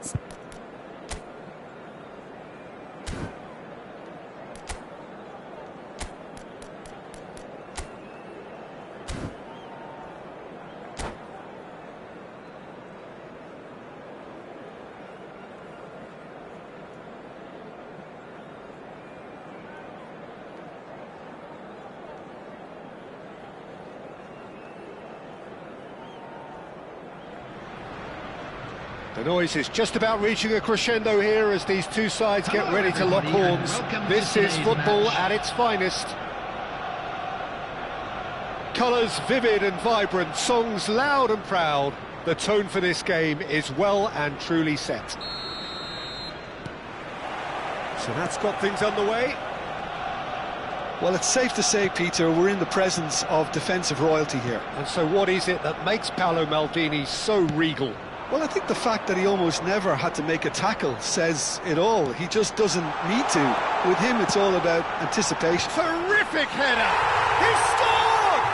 minutes. The noise is just about reaching a crescendo here as these two sides get ready to lock horns. This is football at its finest. Colours vivid and vibrant, songs loud and proud. The tone for this game is well and truly set. So that's got things underway. Well, it's safe to say, Peter, we're in the presence of defensive royalty here. And so what is it that makes Paolo Maldini so regal? Well, I think the fact that he almost never had to make a tackle says it all. He just doesn't need to. With him, it's all about anticipation. Terrific header! He scored!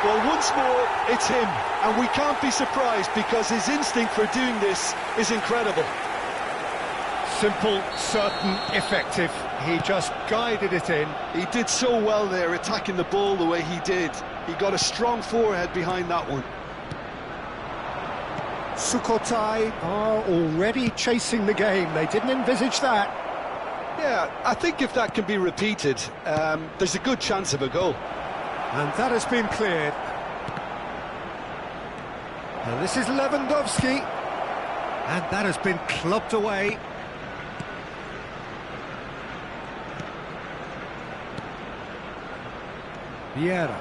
Well, once more, it's him. And we can't be surprised because his instinct for doing this is incredible. Simple, certain, effective. He just guided it in. He did so well there, attacking the ball the way he did. He got a strong forehead behind that one. Sukhothai are already chasing the game. They didn't envisage that. Yeah, I think if that can be repeated, there's a good chance of a goal. And that has been cleared. And this is Lewandowski. And that has been clubbed away. Vieira.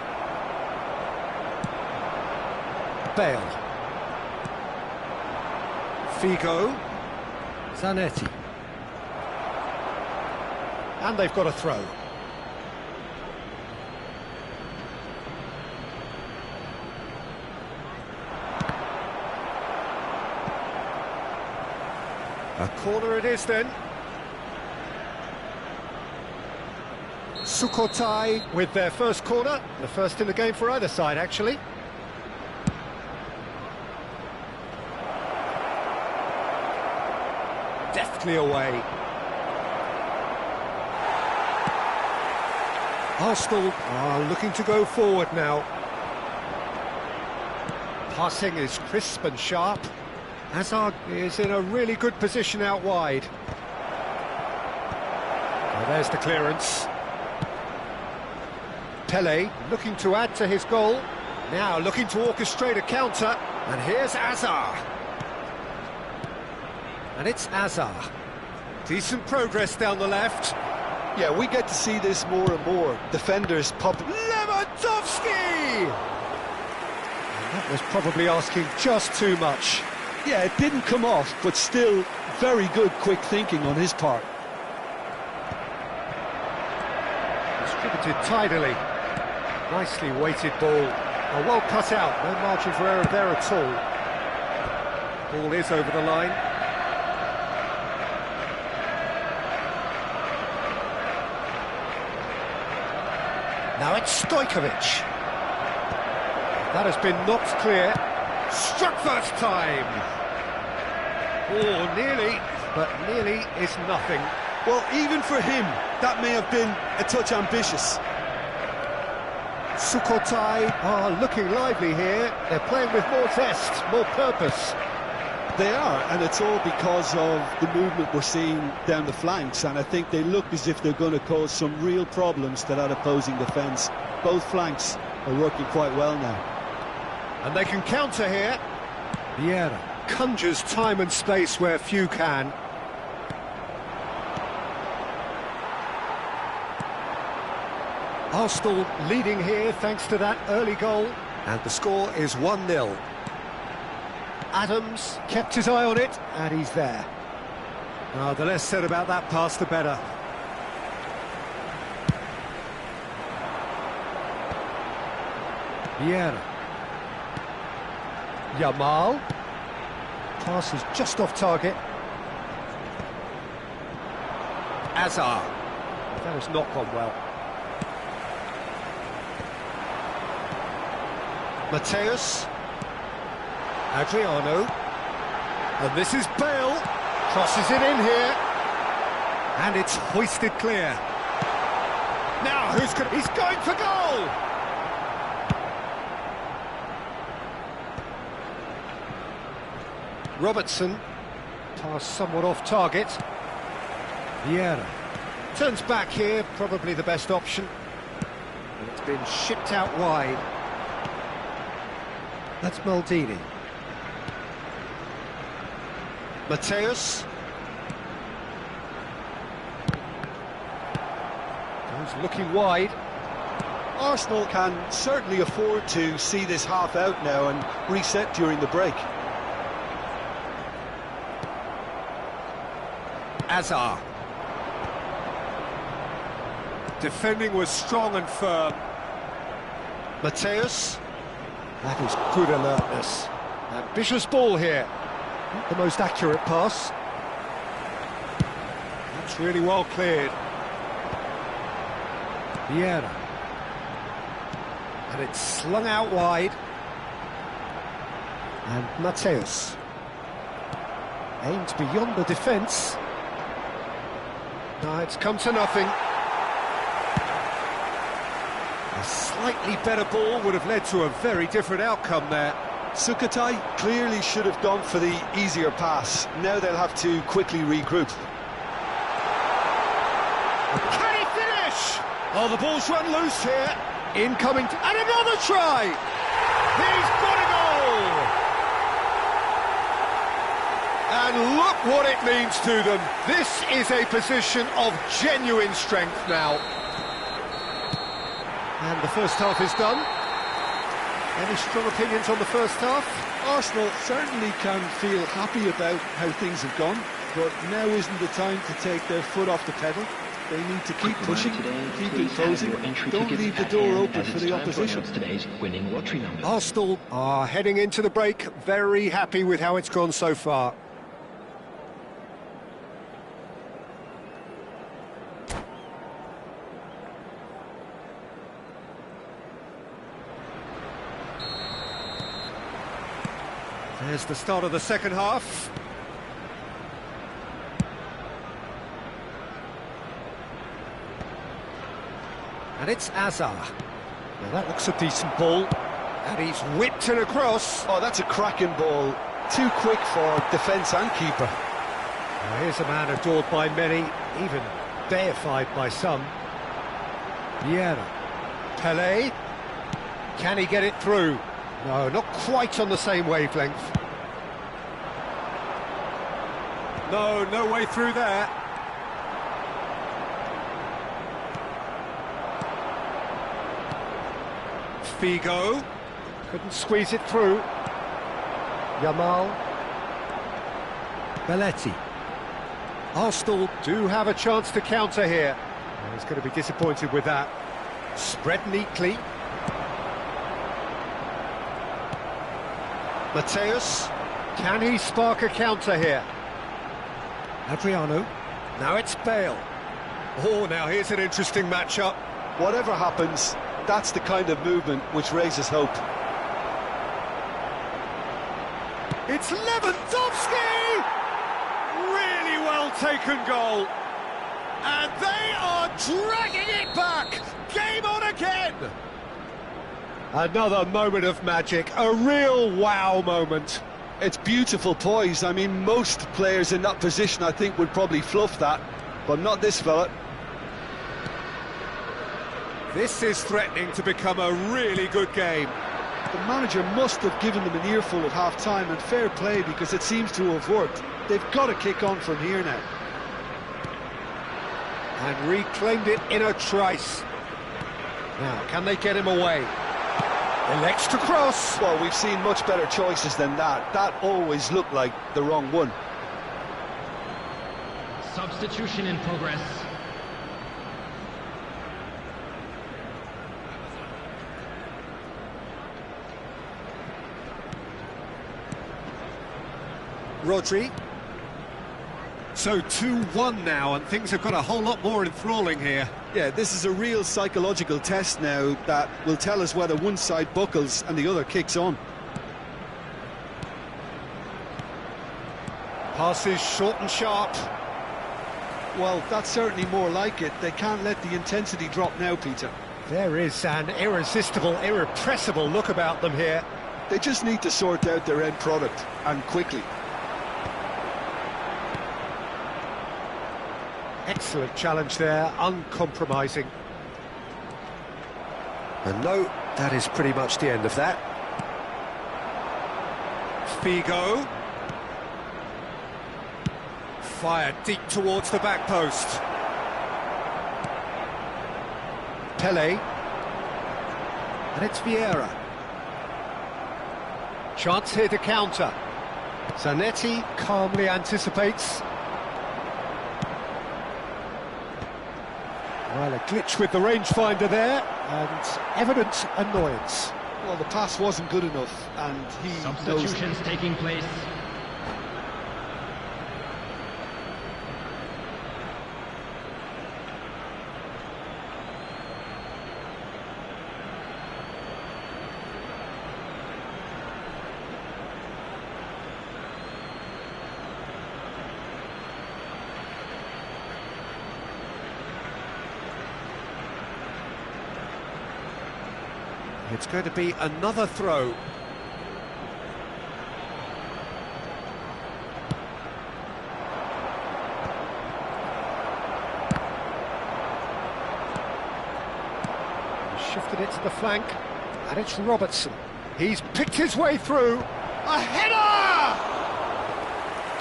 Bale. Figo, Zanetti, and they've got a throw. A corner it is then. Sukhothai with their first corner, the first in the game for either side actually. Deftly away. Arsenal are looking to go forward now. Passing is crisp and sharp. Hazard is in a really good position out wide. Well, there's the clearance. Pele looking to add to his goal. Now looking to orchestrate a counter. And here's Hazard. And it's Hazard. Decent progress down the left. Yeah, we get to see this more and more. Defenders pop. Lewandowski! And that was probably asking just too much. Yeah, it didn't come off, but still very good quick thinking on his part. Distributed tidily. Nicely weighted ball. Well cut out, no margin for error there at all. Ball is over the line. Now it's Stojkovic. That has been knocked clear. Struck first time. Oh, nearly, but nearly is nothing. Well, even for him, that may have been a touch ambitious. Sukhothai are looking lively here. They're playing with more zest, more purpose. They are, and it's all because of the movement we're seeing down the flanks, and I think they look as if they're going to cause some real problems to that opposing defence. Both flanks are working quite well now. And they can counter here. Vieira conjures time and space where few can. Arsenal leading here thanks to that early goal. And the score is 1-0. Adams kept his eye on it, and he's there. The less said about that pass, the better. Vieira. Yamal. Pass is just off target. Hazard. That has not gone well. Mateus. Adriano. And this is Bale. Crosses it in here. And it's hoisted clear. Now, he's going for goal! Robertson. Pass somewhat off target. Vieira. Turns back here, probably the best option. And it's been shipped out wide. That's Maldini. Mateus. Goes looking wide. Arsenal can certainly afford to see this half out now and reset during the break. Azar. Defending was strong and firm. Mateus. That is good alertness. Ambitious ball here. Not the most accurate pass. That's really well cleared. Vieira. And it's slung out wide. And Mateus. Aimed beyond the defence. No, it's come to nothing. A slightly better ball would have led to a very different outcome there. Sukhothai clearly should have gone for the easier pass. Now they'll have to quickly regroup. Can he finish? Oh, the ball's run loose here. Incoming, and another try! He's got a goal! And look what it means to them. This is a position of genuine strength now. And the first half is done. Any strong opinions on the first half? Arsenal certainly can feel happy about how things have gone, but now isn't the time to take their foot off the pedal. They need to keep pushing, keep imposing, don't leave the door open for the opposition. Arsenal are heading into the break, very happy with how it's gone so far. There's the start of the second half. And it's Azar. Now that looks a decent ball. And he's whipped it across. Oh, that's a cracking ball. Too quick for defence and keeper. Now here's a man adored by many, even deified by some. Vieira. Pelé. Can he get it through? No, not quite on the same wavelength. No, no way through there. Figo. Couldn't squeeze it through. Yamal. Belletti. Arsenal do have a chance to counter here. He's going to be disappointed with that. Spread neatly. Mateus, can he spark a counter here? Adriano, now it's Bale. Oh, now here's an interesting matchup. Whatever happens, that's the kind of movement which raises hope. It's Lewandowski! Really well taken goal. And they are dragging it back! Game on again! Another moment of magic, a real wow moment. It's beautiful poise. I mean, most players in that position, I think, would probably fluff that, but not this fella. This is threatening to become a really good game. The manager must have given them an earful at half-time, and fair play, because it seems to have worked. They've got to kick on from here now. And reclaimed it in a trice. Now, can they get him away? Elects to cross. Well, we've seen much better choices than that. That always looked like the wrong one. Substitution in progress. Rodri. So 2-1 now, and things have got a whole lot more enthralling here. Yeah, this is a real psychological test now that will tell us whether one side buckles and the other kicks on. Passes short and sharp. Well, that's certainly more like it. They can't let the intensity drop now, Peter. There is an irresistible, irrepressible look about them here. They just need to sort out their end product, and quickly. Excellent challenge there, uncompromising. And no, that is pretty much the end of that. Figo. Fired deep towards the back post. Pele. And it's Vieira. Chance here to counter. Zanetti calmly anticipates. Well, a glitch with the rangefinder there, and evident annoyance. Well, the pass wasn't good enough, and he Substitutions taking place. It's going to be another throw. He's shifted it to the flank, and it's Robertson. He's picked his way through. A header!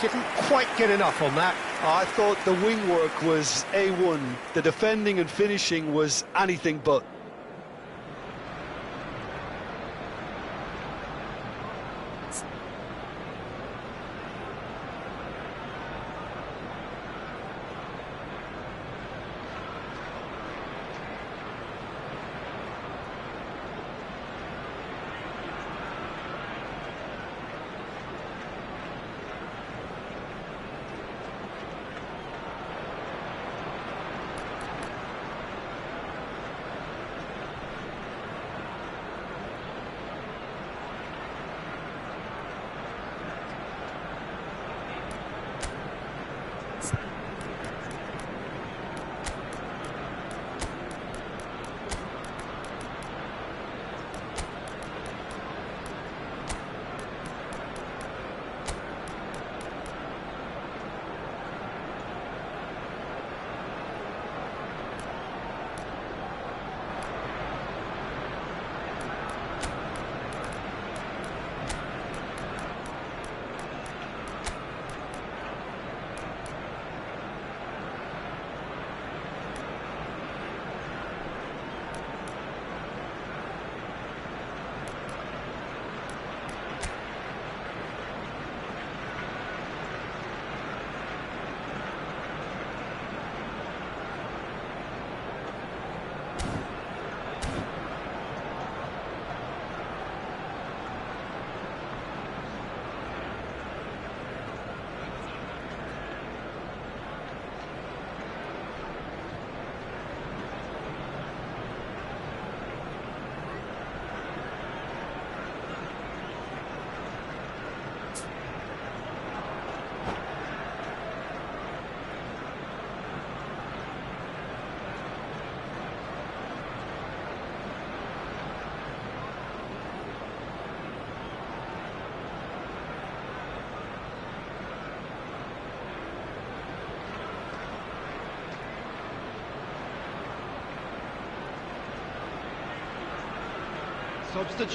Didn't quite get enough on that. I thought the wing work was A1. The defending and finishing was anything but.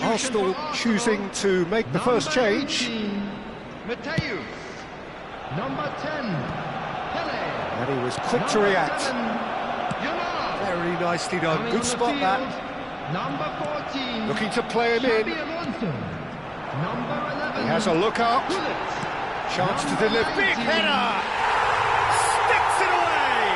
Arsenal choosing to make the first change. Mateus. Number 10, Pele. And he was quick to react. Very nicely done. Good spot that. Number 14. Looking to play him in. Number 11. He has a look up. Chance to deliver. Big header! Sticks it away!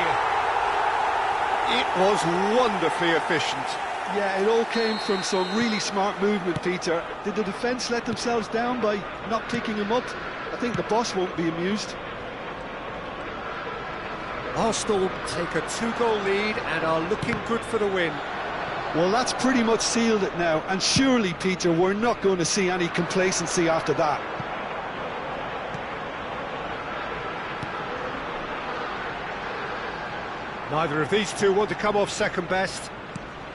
It was wonderfully efficient. Yeah, it all came from some really smart movement, Peter. Did the defence let themselves down by not picking him up? I think the boss won't be amused. Arsenal take a 2-goal lead and are looking good for the win. Well, that's pretty much sealed it now, and surely, Peter, we're not going to see any complacency after that. Neither of these two want to come off second best.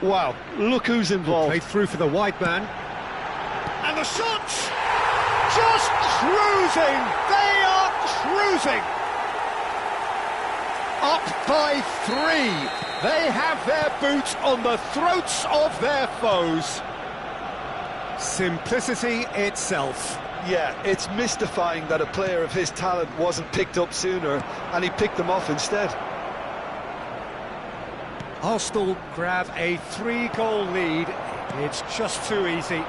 Wow, look who's involved. Played through for the wide man. And the shots! Just cruising! They are cruising! Up by 3. They have their boot on the throats of their foes. Simplicity itself. Yeah, it's mystifying that a player of his talent wasn't picked up sooner, and he picked them off instead. Arsenal grab a 3-goal lead. It's just too easy.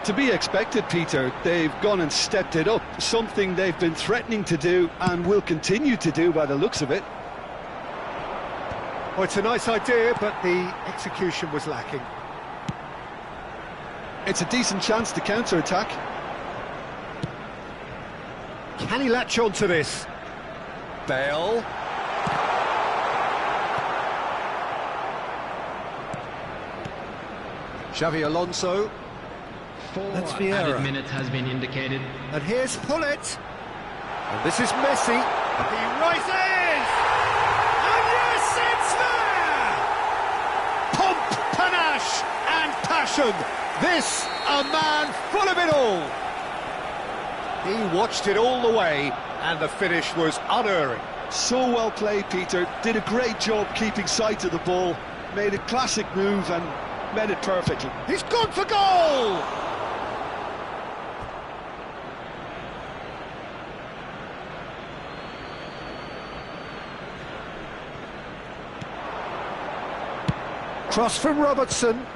To be expected, Peter. They've gone and stepped it up, something they've been threatening to do and will continue to do by the looks of it. Well, it's a nice idea, but the execution was lacking. It's a decent chance to counter-attack. Can he latch on to this? Bale. Xavi Alonso. That's Vieira. Added minutes has been indicated. And here's Pullet. And this is Messi. He rises! And yes, it's there! Pomp, panache and passion. This, a man full of it all. He watched it all the way, and the finish was unerring. So well played, Peter. Did a great job keeping sight of the ball. Made a classic move and met it perfectly. He's gone for goal! Cross from Robertson.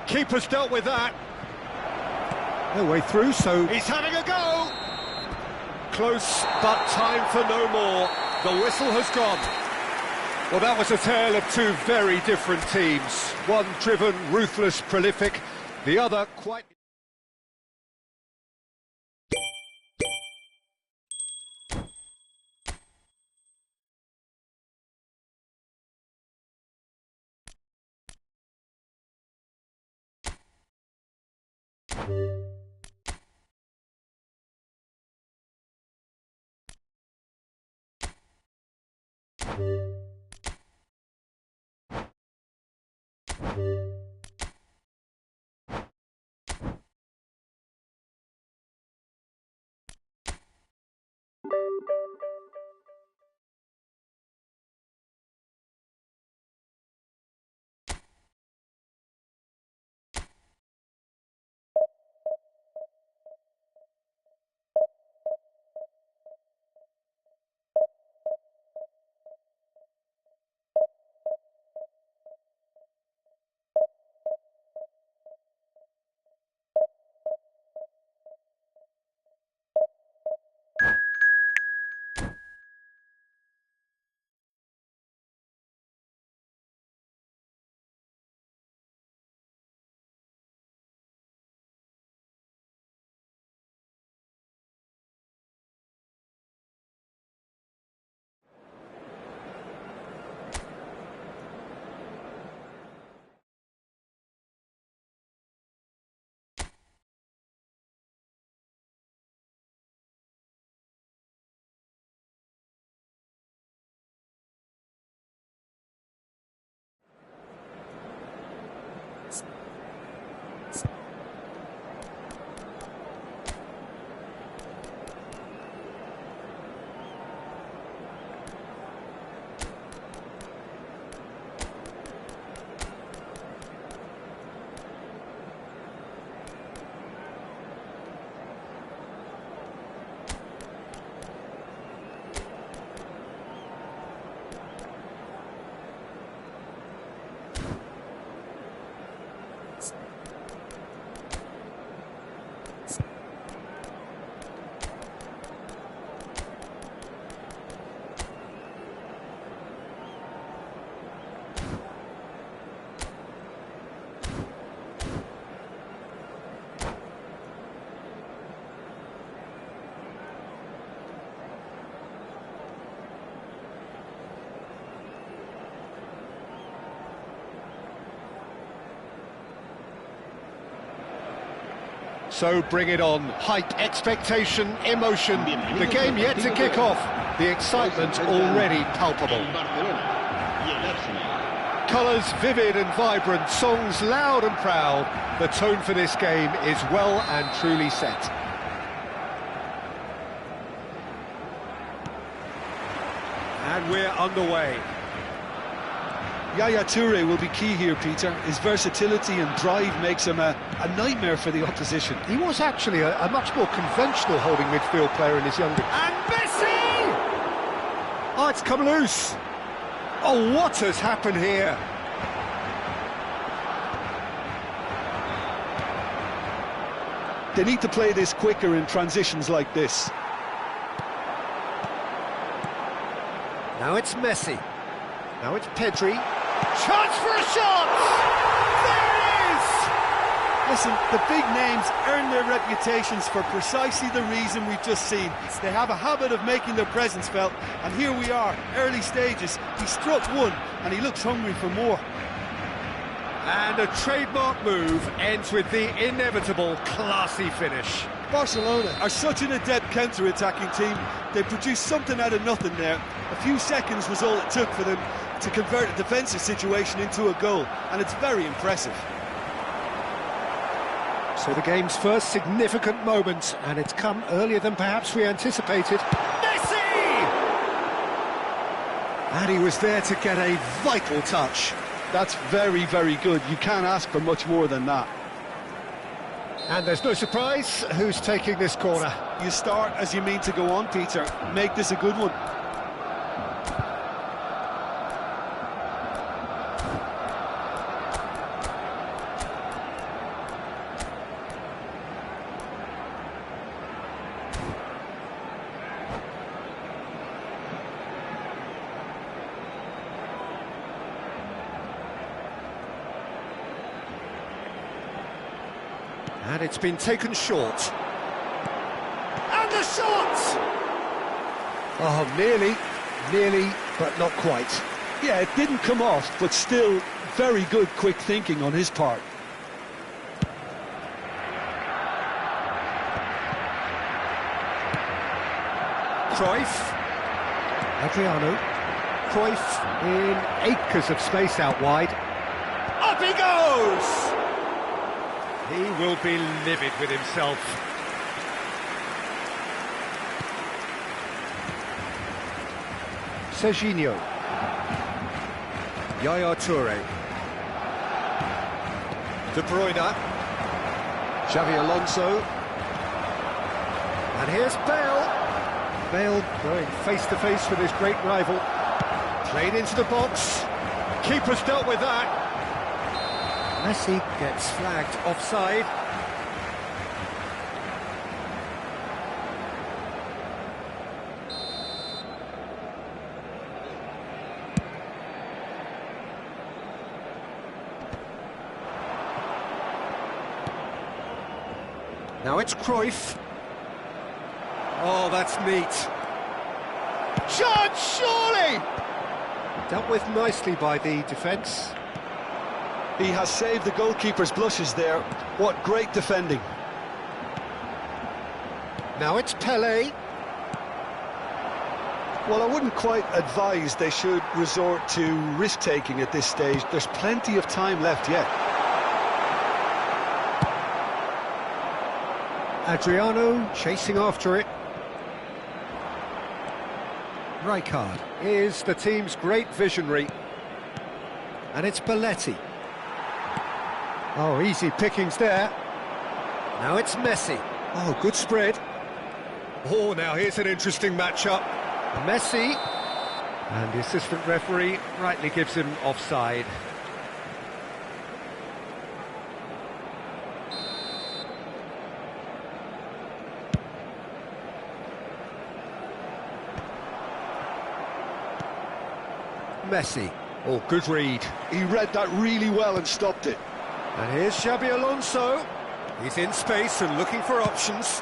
Keeper's dealt with that. No way through, so he's having a go. Close, but time for no more. The whistle has gone. Well, that was a tale of two very different teams. One driven, ruthless, prolific. The other quite... So bring it on. Hype, expectation, emotion. The game yet to kick off. The excitement already palpable. Colours vivid and vibrant, songs loud and proud. The tone for this game is well and truly set. And we're underway. Yaya Toure will be key here, Peter. His versatility and drive makes him a nightmare for the opposition. He was actually a much more conventional holding midfield player in his younger... And Messi! Oh, it's come loose. Oh, what has happened here? They need to play this quicker in transitions like this. Now it's Messi. Now it's Pedri. Chance for a shot! There it is! Listen, the big names earn their reputations for precisely the reason we've just seen. They have a habit of making their presence felt, and here we are, early stages. He struck one, and he looks hungry for more. And a trademark move ends with the inevitable classy finish. Barcelona are such an adept counter-attacking team. They produced something out of nothing there. A few seconds was all it took for them to convert a defensive situation into a goal, and it's very impressive. So the game's first significant moment, and it's come earlier than perhaps we anticipated. Messi! And he was there to get a vital touch. That's very, very good. You can't ask for much more than that. And there's no surprise who's taking this corner. You start as you mean to go on, Peter. Make this a good one. And it's been taken short. And the shot! Oh, nearly, but not quite. Yeah, it didn't come off, but still very good quick thinking on his part. Cruyff. Adriano. Cruyff in acres of space out wide. Up he goes! He will be livid with himself. Serginho. Yaya Toure. De Bruyne. Xavi Alonso. And here's Bale. Bale going face-to-face with his great rival. Played into the box. Keeper's dealt with that. Messi gets flagged offside. Now it's Cruyff. Oh, that's neat. Shot, surely! Dealt with nicely by the defence. He has saved the goalkeeper's blushes there. What great defending. Now it's Pelé. Well, I wouldn't quite advise they should resort to risk-taking at this stage. There's plenty of time left yet. Adriano chasing after it. Rijkaard is the team's great visionary. And it's Belletti. Oh, easy pickings there. Now it's Messi. Oh, good spread. Oh, now here's an interesting matchup. Messi. And the assistant referee rightly gives him offside. Messi. Oh, good read. He read that really well and stopped it. And here's Xabi Alonso. He's in space and looking for options.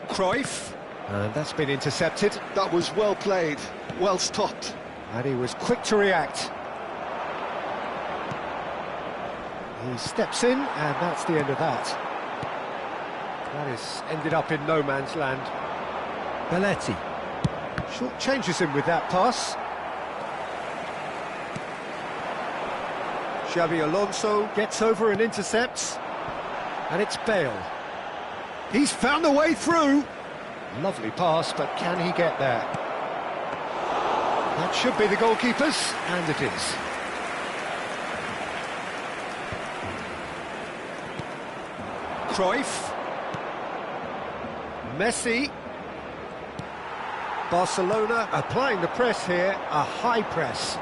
Cruyff. And that's been intercepted. That was well played, well stopped. And he was quick to react. He steps in, and that's the end of that. That has ended up in no man's land. Belletti. Short changes him with that pass. Xabi Alonso gets over and intercepts. And it's Bale. He's found a way through. Lovely pass, but can he get there? That should be the goalkeeper's, and it is. Cruyff. Messi. Barcelona applying the press here, a high press.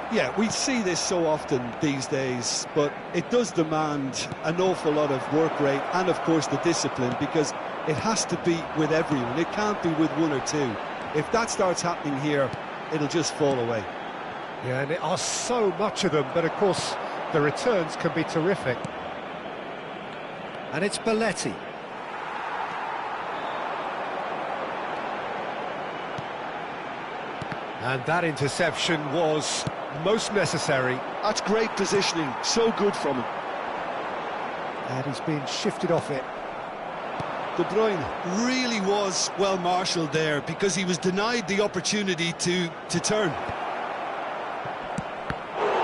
Yeah, we see this so often these days, but it does demand an awful lot of work rate and, of course, the discipline, because it has to be with everyone. It can't be with one or two. If that starts happening here, it'll just fall away. Yeah, and there are so much of them, but of course the returns can be terrific. And it's Belletti. And that interception was most necessary. That's great positioning, so good from him. And he's been shifted off it. De Bruyne really was well marshalled there, because he was denied the opportunity to turn.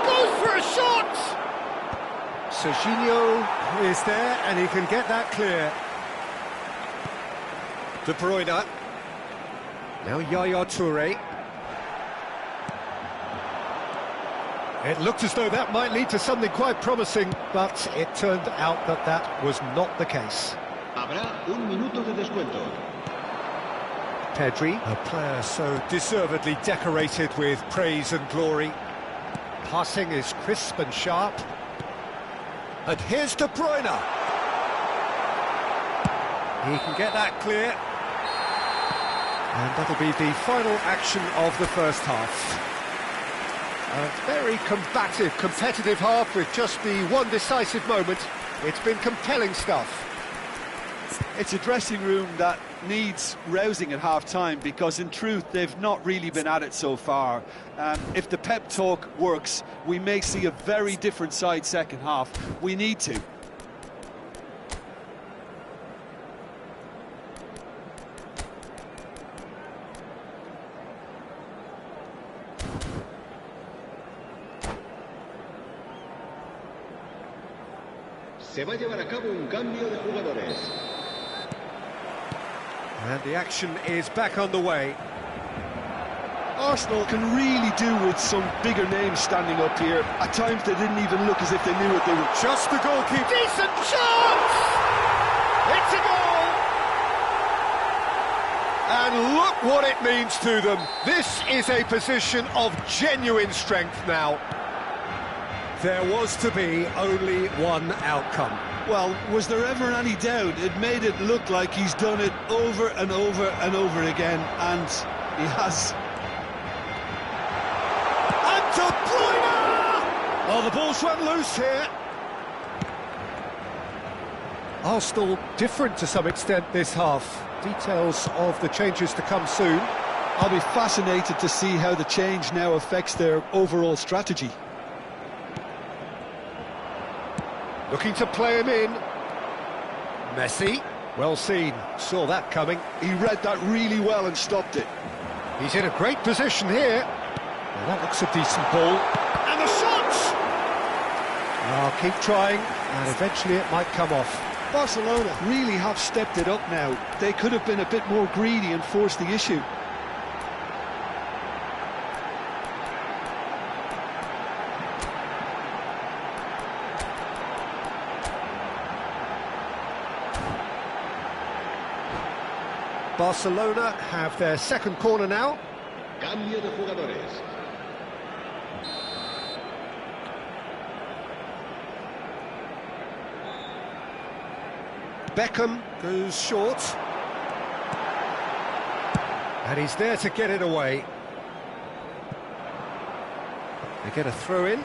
Goes for a shot! Serginho is there, and he can get that clear. De Bruyne. Now Yaya Toure. It looked as though that might lead to something quite promising, but it turned out that that was not the case. Habrá un minuto de descuento. Pedri, a player so deservedly decorated with praise and glory. Passing is crisp and sharp. And here's De Bruyne. He can get that clear. And that'll be the final action of the first half. A very combative, competitive half with just the one decisive moment. It's been compelling stuff. It's a dressing room that needs rousing at half-time, because in truth they've not really been at it so far. If the pep talk works, we may see a very different side second half. We need to. Se va a llevar a cabo un cambio de jugadores. And the action is back on the way. Arsenal can really do with some bigger names standing up here. At times they didn't even look as if they knew what they were. Just the goalkeeper. Decent chance! It's a goal! And look what it means to them. This is a position of genuine strength now. There was to be only one outcome. Well, was there ever any doubt? It made it look like he's done it over and over and over again, and he has. And De Bruyne! Oh, the ball's run loose here. Arsenal different to some extent this half. Details of the changes to come soon. I'll be fascinated to see how the change now affects their overall strategy. Looking to play him in. Messi, well seen, saw that coming. He read that really well and stopped it. He's in a great position here. Well, that looks a decent ball. And the shot! I'll keep trying, and eventually it might come off. Barcelona really have stepped it up now. They could have been a bit more greedy and forced the issue. Barcelona have their second corner now. Cambio de jugadores. Beckham goes short. And he's there to get it away. They get a throw in.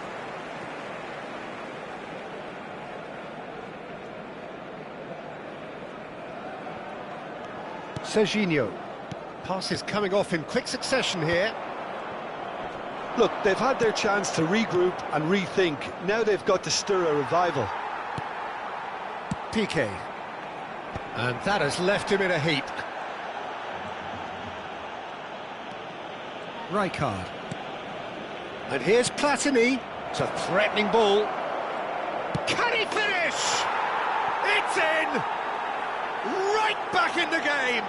Serginho. Passes coming off in quick succession here. Look, they've had their chance to regroup and rethink. Now they've got to stir a revival. Piqué. And that has left him in a heap. Rijkaard. And here's Platini. It's a threatening ball. Can he finish? It's in! Right back in the game!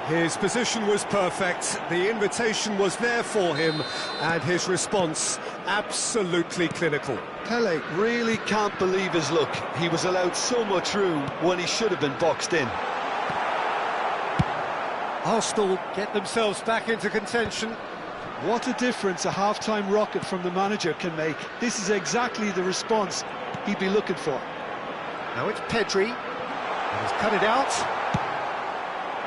His position was perfect, the invitation was there for him, and his response absolutely clinical. Pele really can't believe his luck. He was allowed so much room when he should have been boxed in. Arsenal get themselves back into contention. What a difference a half-time rocket from the manager can make. This is exactly the response he'd be looking for. Now it's Pedri, and he's cut it out.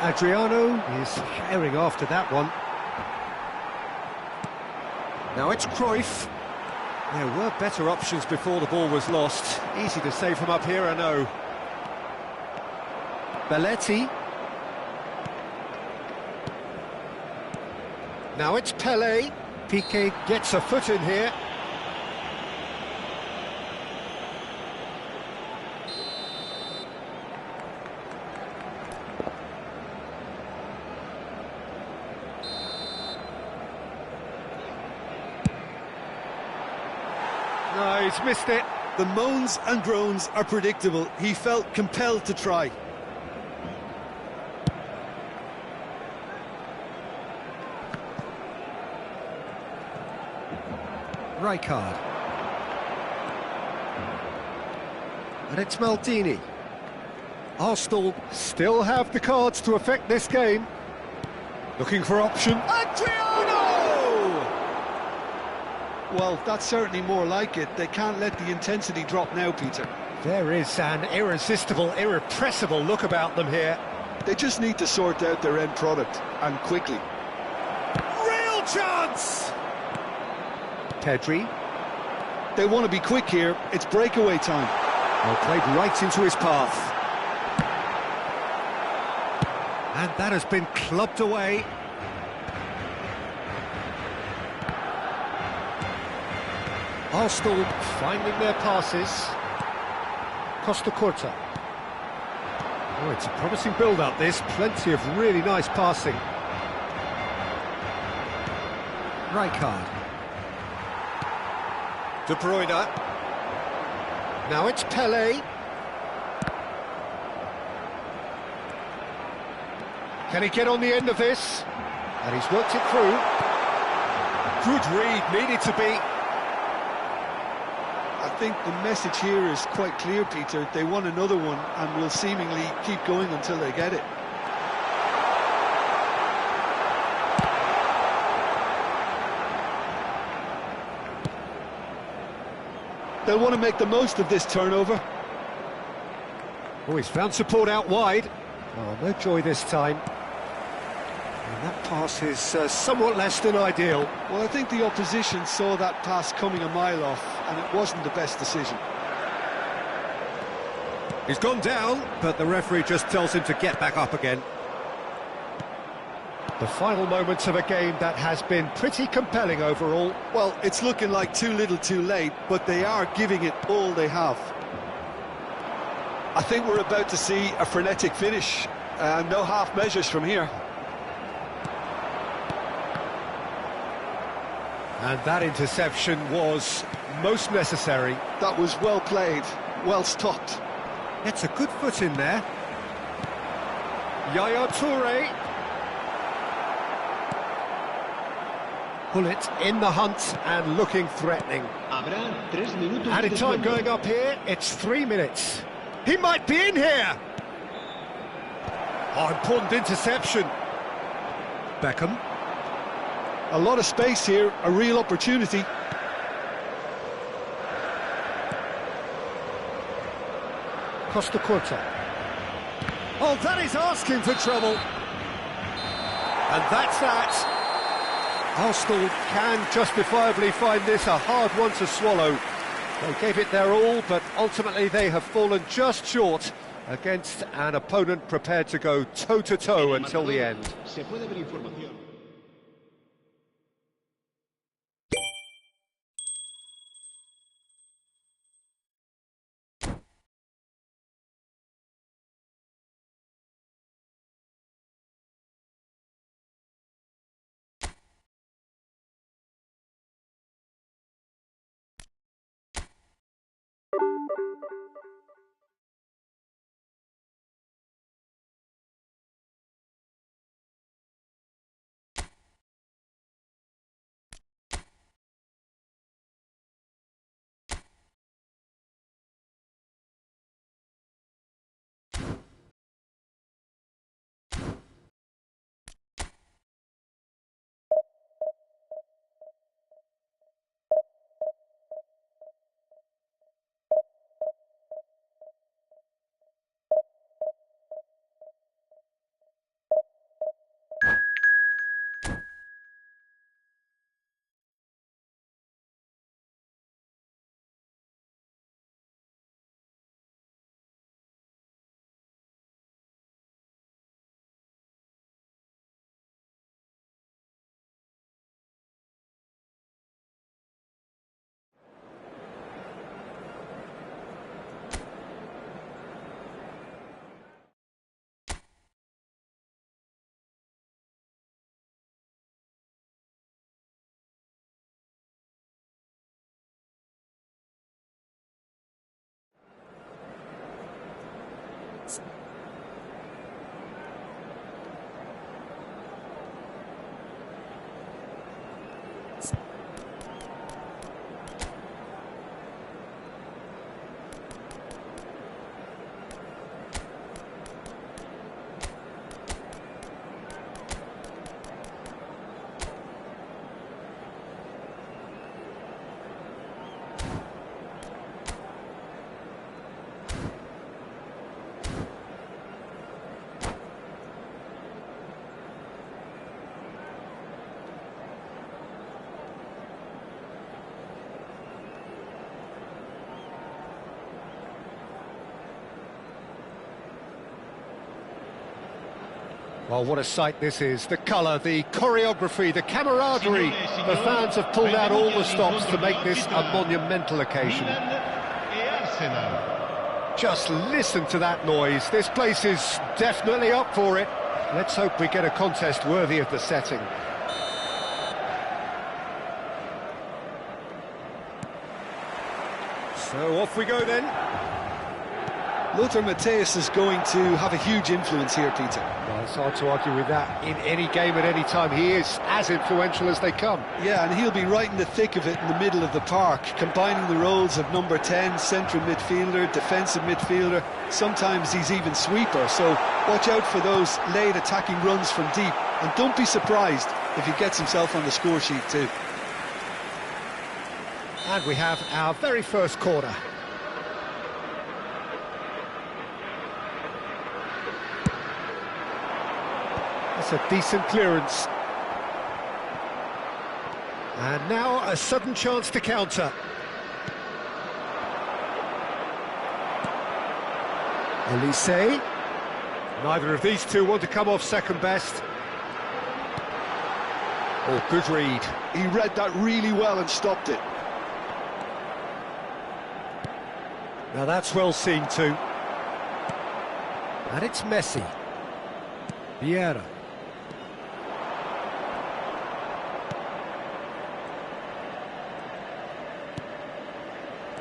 Adriano is herring after that one. Now it's Cruyff. There were better options before the ball was lost. Easy to say from up here, I know. Belletti. Now it's Pele. Piqué gets a foot in here. No, he's missed it. The moans and groans are predictable. He felt compelled to try. Rijkaard. And it's Maldini. Arsenal still have the cards to affect this game. Looking for option. Adriano! Well, that's certainly more like it. They can't let the intensity drop now, Peter. There is an irresistible, irrepressible look about them here. They just need to sort out their end product, and quickly. Real chance! Pedri. They want to be quick here. It's breakaway time. Well, played right into his path. And that has been clubbed away. Arsenal finding their passes. Costa Curta. Oh, it's a promising build-up, this. Plenty of really nice passing. Rijkaard. De Bruyne. Now it's Pele. Can he get on the end of this? And he's worked it through. Good read, needed to be. I think the message here is quite clear, Peter. They want another one and will seemingly keep going until they get it. They'll want to make the most of this turnover. Oh, he's found support out wide. Oh, no joy this time. And that pass is somewhat less than ideal. Well, I think the opposition saw that pass coming a mile off, and it wasn't the best decision. He's gone down, but the referee just tells him to get back up again. The final moments of a game that has been pretty compelling overall. Well, it's looking like too little too late, but they are giving it all they have. I think we're about to see a frenetic finish. No half measures from here. And that interception was most necessary. That was well played, well stopped. It's a good foot in there. Yaya Toure. Bullet in the hunt and looking threatening. Added time going up here, it's 3 minutes. He might be in here! Oh, important interception. Beckham. A lot of space here, a real opportunity. Costa Curta. Oh, that is asking for trouble. And that's that. Arsenal can justifiably find this a hard one to swallow. They gave it their all, but ultimately they have fallen just short against an opponent prepared to go toe-to-toe until the end. Well, what a sight this is. The colour, the choreography, the camaraderie. The fans have pulled out all the stops to make this a monumental occasion. Just listen to that noise. This place is definitely up for it. Let's hope we get a contest worthy of the setting. So off we go then. Lothar Matthäus is going to have a huge influence here, Peter. Well, it's hard to argue with that. In any game at any time, he is as influential as they come. Yeah, and he'll be right in the thick of it in the middle of the park, combining the roles of number 10, central midfielder, defensive midfielder. Sometimes he's even sweeper, so watch out for those late attacking runs from deep, and don't be surprised if he gets himself on the score sheet too. And we have our very first corner. That's a decent clearance. And now a sudden chance to counter. Elise. Neither of these two want to come off second best. Oh, good read. He read that really well and stopped it. Now that's well seen too. And it's Messi. Vieira.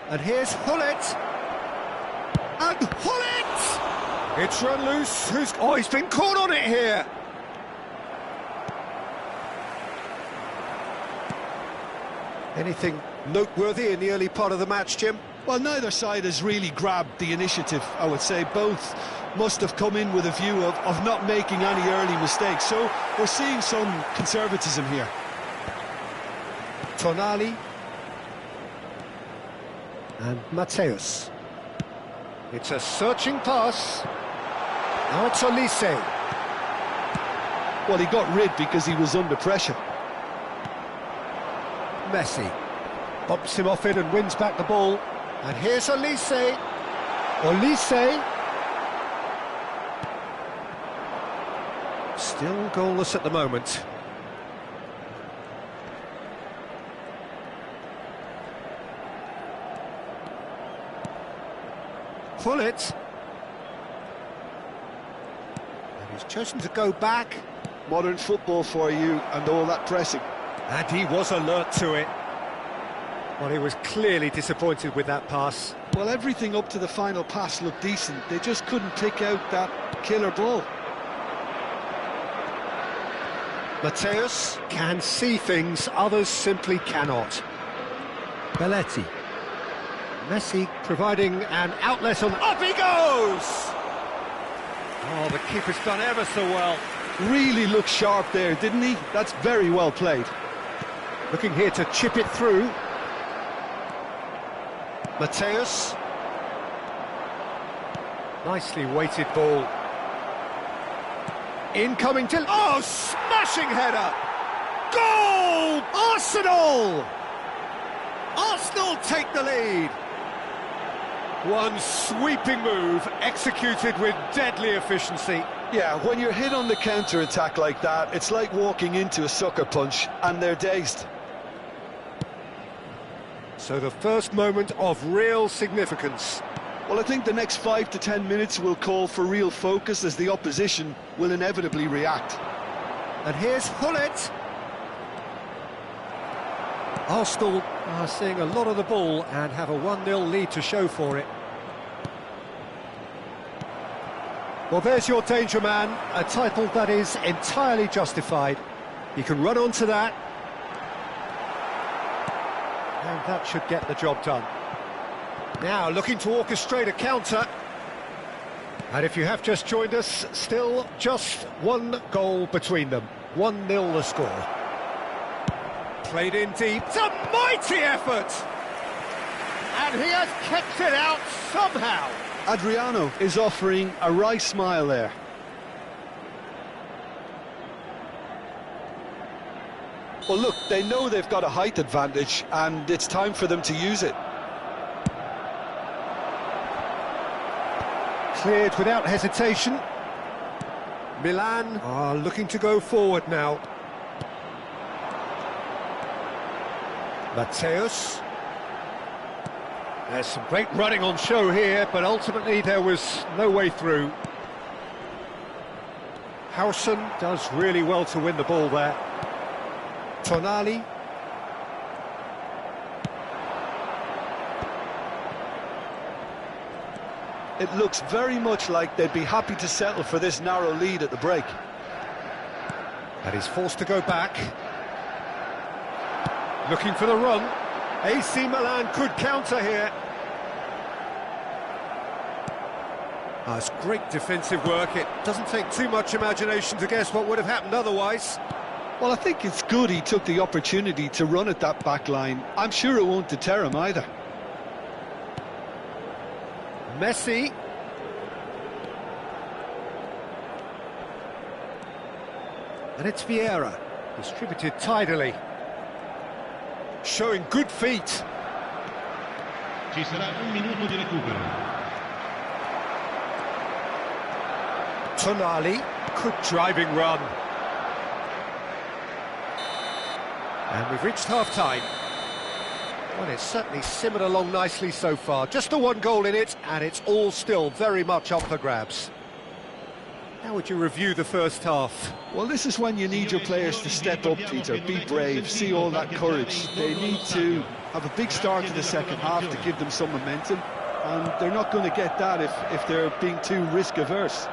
And here's Hullet. And Hullet! It's run loose. Oh, he's been caught on it here. Anything noteworthy in the early part of the match, Jim? Well, neither side has really grabbed the initiative, I would say. Both must have come in with a view of not making any early mistakes. So we're seeing some conservatism here. Tonali. And Matthäus. It's a searching pass. Now it's Elise. Well, he got rid because he was under pressure. Messi bumps him off it and wins back the ball. And here's Elise. Elise. Still goalless at the moment. Hullet. And he's chosen to go back. Modern football for you and all that pressing. And he was alert to it. Well, he was clearly disappointed with that pass. Well, everything up to the final pass looked decent. They just couldn't pick out that killer ball. Matthäus can see things others simply cannot. Belletti. Messi providing an outlet on... Up he goes! Oh, the keeper's done ever so well. Really looked sharp there, didn't he? That's very well played. Looking here to chip it through. Matthäus. Nicely weighted ball. Incoming to... Oh, smashing header! Goal! Arsenal! Arsenal take the lead. One sweeping move, executed with deadly efficiency. Yeah, when you're hit on the counter-attack like that, it's like walking into a sucker punch, and they're dazed. So the first moment of real significance. Well, I think the next 5 to 10 minutes will call for real focus as the opposition will inevitably react. And here's Hullet. Arsenal are seeing a lot of the ball and have a 1-0 lead to show for it. Well, there's your danger man, a title that is entirely justified. You can run on to that. And that should get the job done. Now looking to orchestrate a counter. And if you have just joined us, still just one goal between them. 1-0 the score. Played in deep. It's a mighty effort! And he has kept it out somehow. Adriano is offering a wry smile there. Well, look, they know they've got a height advantage, and it's time for them to use it. Cleared without hesitation. Milan are looking to go forward now. Mateus. There's some great running on show here, but ultimately there was no way through. Howson does really well to win the ball there. Tonali. It looks very much like they'd be happy to settle for this narrow lead at the break. And he's forced to go back. Looking for the run. AC Milan could counter here. Oh, it's great defensive work. It doesn't take too much imagination to guess what would have happened otherwise. Well, I think it's good he took the opportunity to run at that back line. I'm sure it won't deter him either. Messi. And it's Vieira, distributed tidily. Showing good feet. Ci sarà un minuto di recupero. Tonali, good driving run. And we've reached half-time. Well, it's certainly simmered along nicely so far. Just the one goal in it, and it's all still very much up for grabs. How would you review the first half? Well, this is when you need your players to step up, Peter, be brave, see all that courage. They need to have a big start to the second half to give them some momentum, and they're not going to get that if they're being too risk-averse.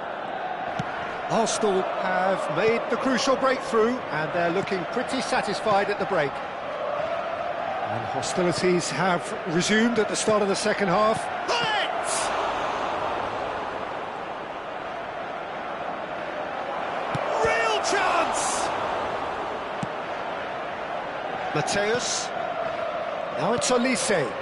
Arsenal have made the crucial breakthrough, and they're looking pretty satisfied at the break. And hostilities have resumed at the start of the second half. Real chance! Mateus. Now it's Olise.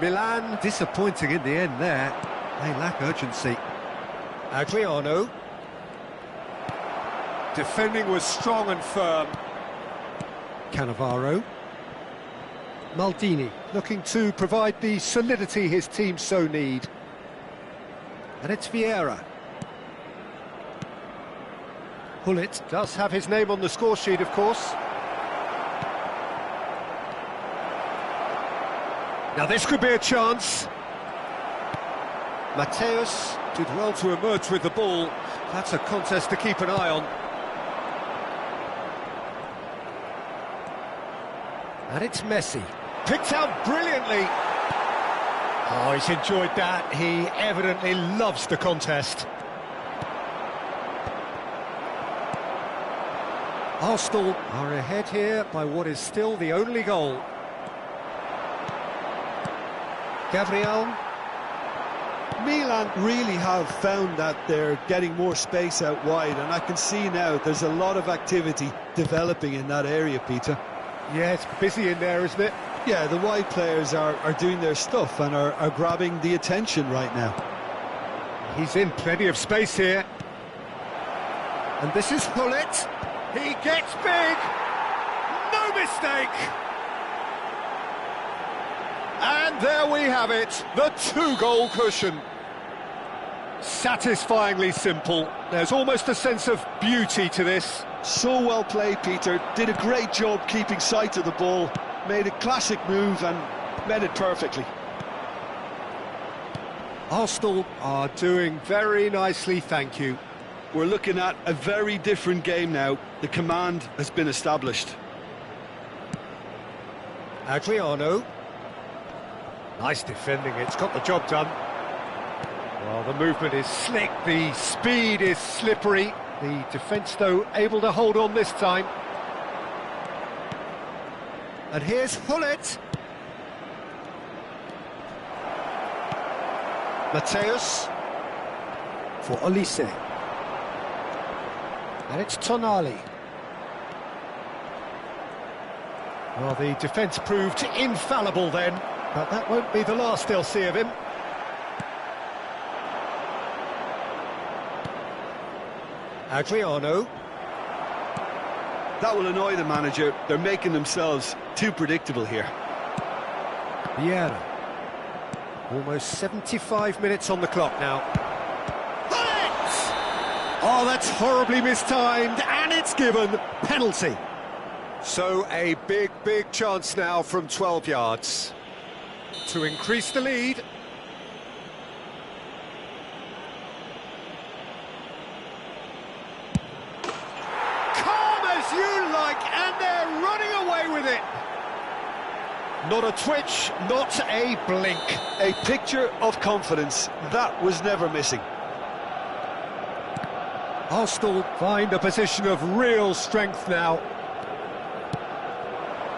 Milan disappointing in the end there. They lack urgency. Adriano. Defending was strong and firm. Cannavaro. Maldini looking to provide the solidity his team so need. And it's Vieira. Hullet does have his name on the score sheet, of course. Now this could be a chance. Mateus did well to emerge with the ball. That's a contest to keep an eye on. And it's Messi. Picked out brilliantly. Oh, he's enjoyed that. He evidently loves the contest. Arsenal are ahead here by what is still the only goal. Gabriel. Milan really have found that they're getting more space out wide, and I can see now there's a lot of activity developing in that area, Peter. Yeah, it's busy in there, isn't it? Yeah, the wide players are doing their stuff and are grabbing the attention right now. He's in plenty of space here. And this is Hullet. He gets big. No mistake. And there we have it, the two-goal cushion. Satisfyingly simple. There's almost a sense of beauty to this. So well played, Peter. Did a great job keeping sight of the ball. Made a classic move and met it perfectly. Arsenal are doing very nicely, thank you. We're looking at a very different game now. The command has been established. Adriano. Nice defending, it's got the job done. Well, the movement is slick, the speed is slippery. The defence, though, able to hold on this time. And here's Hullet. Mateus for Olise. And it's Tonali. Well, the defence proved infallible then, but that won't be the last they'll see of him. Adriano. That will annoy the manager. They're making themselves too predictable here. Vieira. Almost 75 minutes on the clock now. Oh, that's horribly mistimed, and it's given. Penalty. So a big chance now from 12 yards to increase the lead. Calm as you like, and they're running away with it. Not a twitch, not a blink. A picture of confidence. That was never missing. Arsenal find a position of real strength now.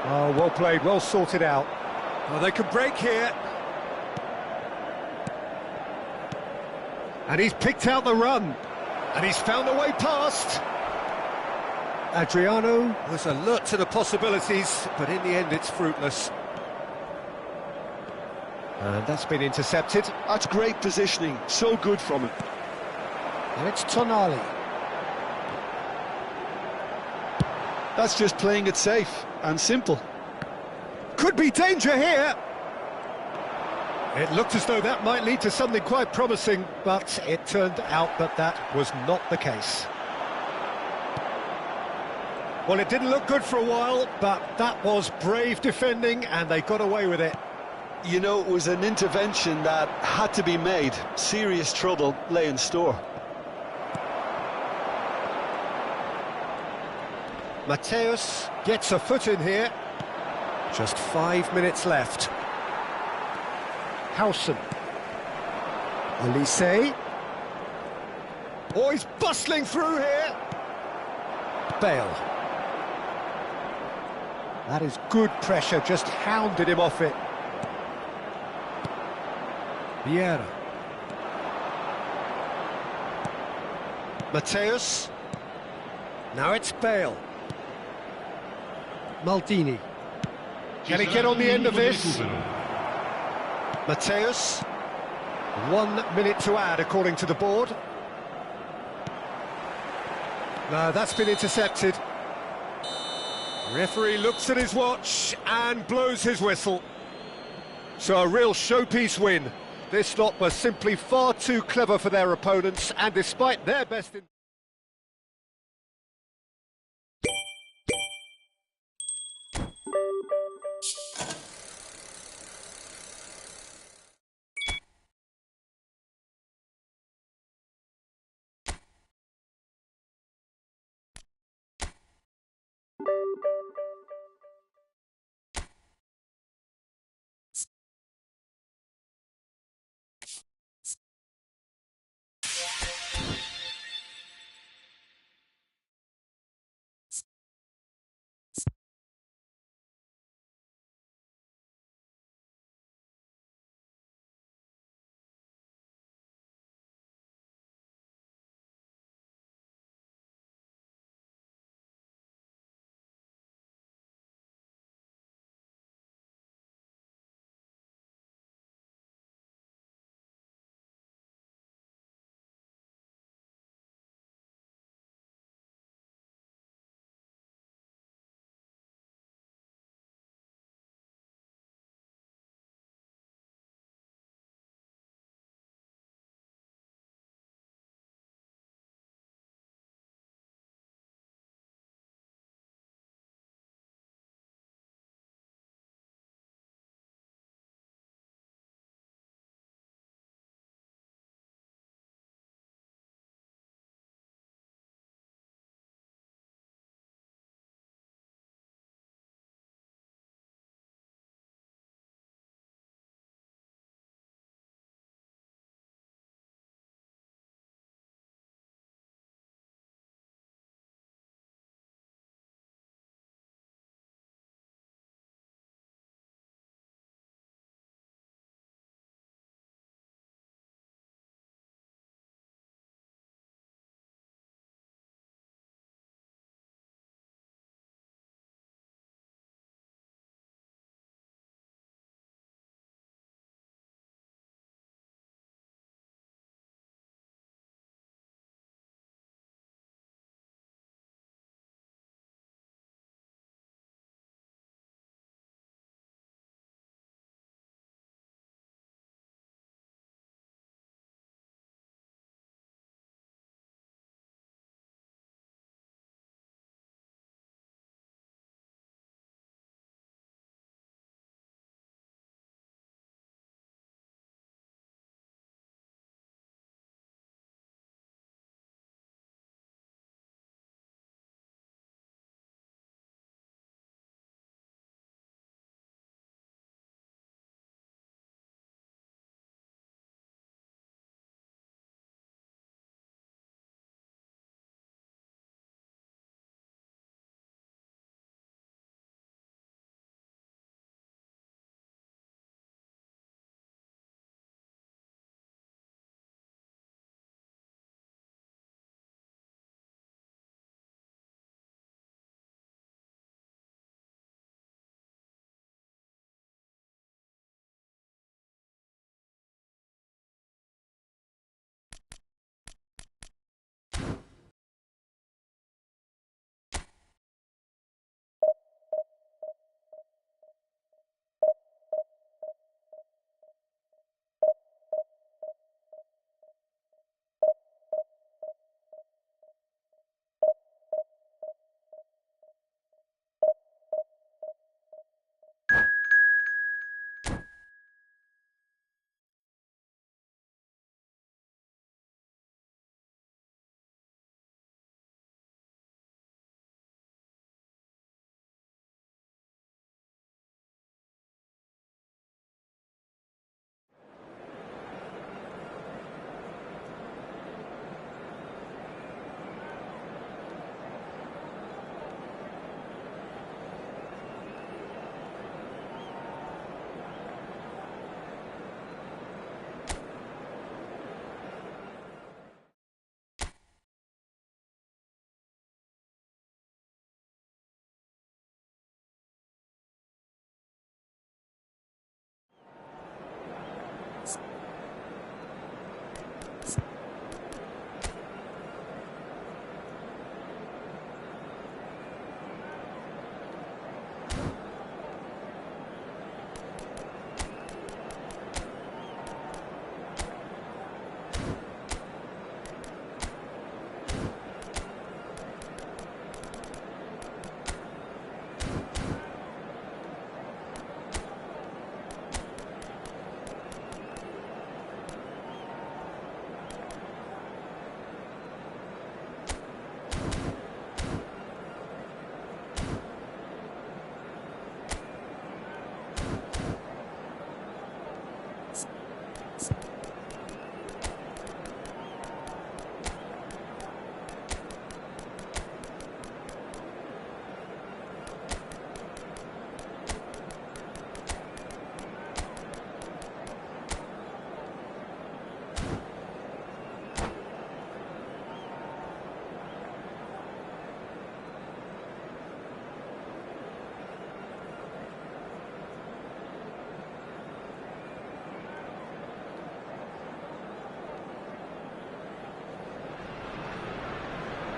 Oh, well played, well sorted out. Oh, they can break here. And he's picked out the run. And he's found a way past. Adriano was alert to the possibilities, but in the end it's fruitless. And that's been intercepted. That's great positioning, so good from him. And it's Tonali. That's just playing it safe and simple. Could be danger here. It looked as though that might lead to something quite promising, but it turned out that that was not the case. Well, it didn't look good for a while, but that was brave defending, and they got away with it. You know, it was an intervention that had to be made. Serious trouble lay in store. Mateus gets a foot in here. Just 5 minutes left. Howson. Olise. Oh, he's bustling through here. Bale. That is good pressure, just hounded him off it. Vieira. Mateus. Now it's Bale. Maldini. Can he get on the end of this? Mateus. 1 minute to add, according to the board. No, that's been intercepted. Referee looks at his watch and blows his whistle. So a real showpiece win. This lot was simply far too clever for their opponents, and despite their best...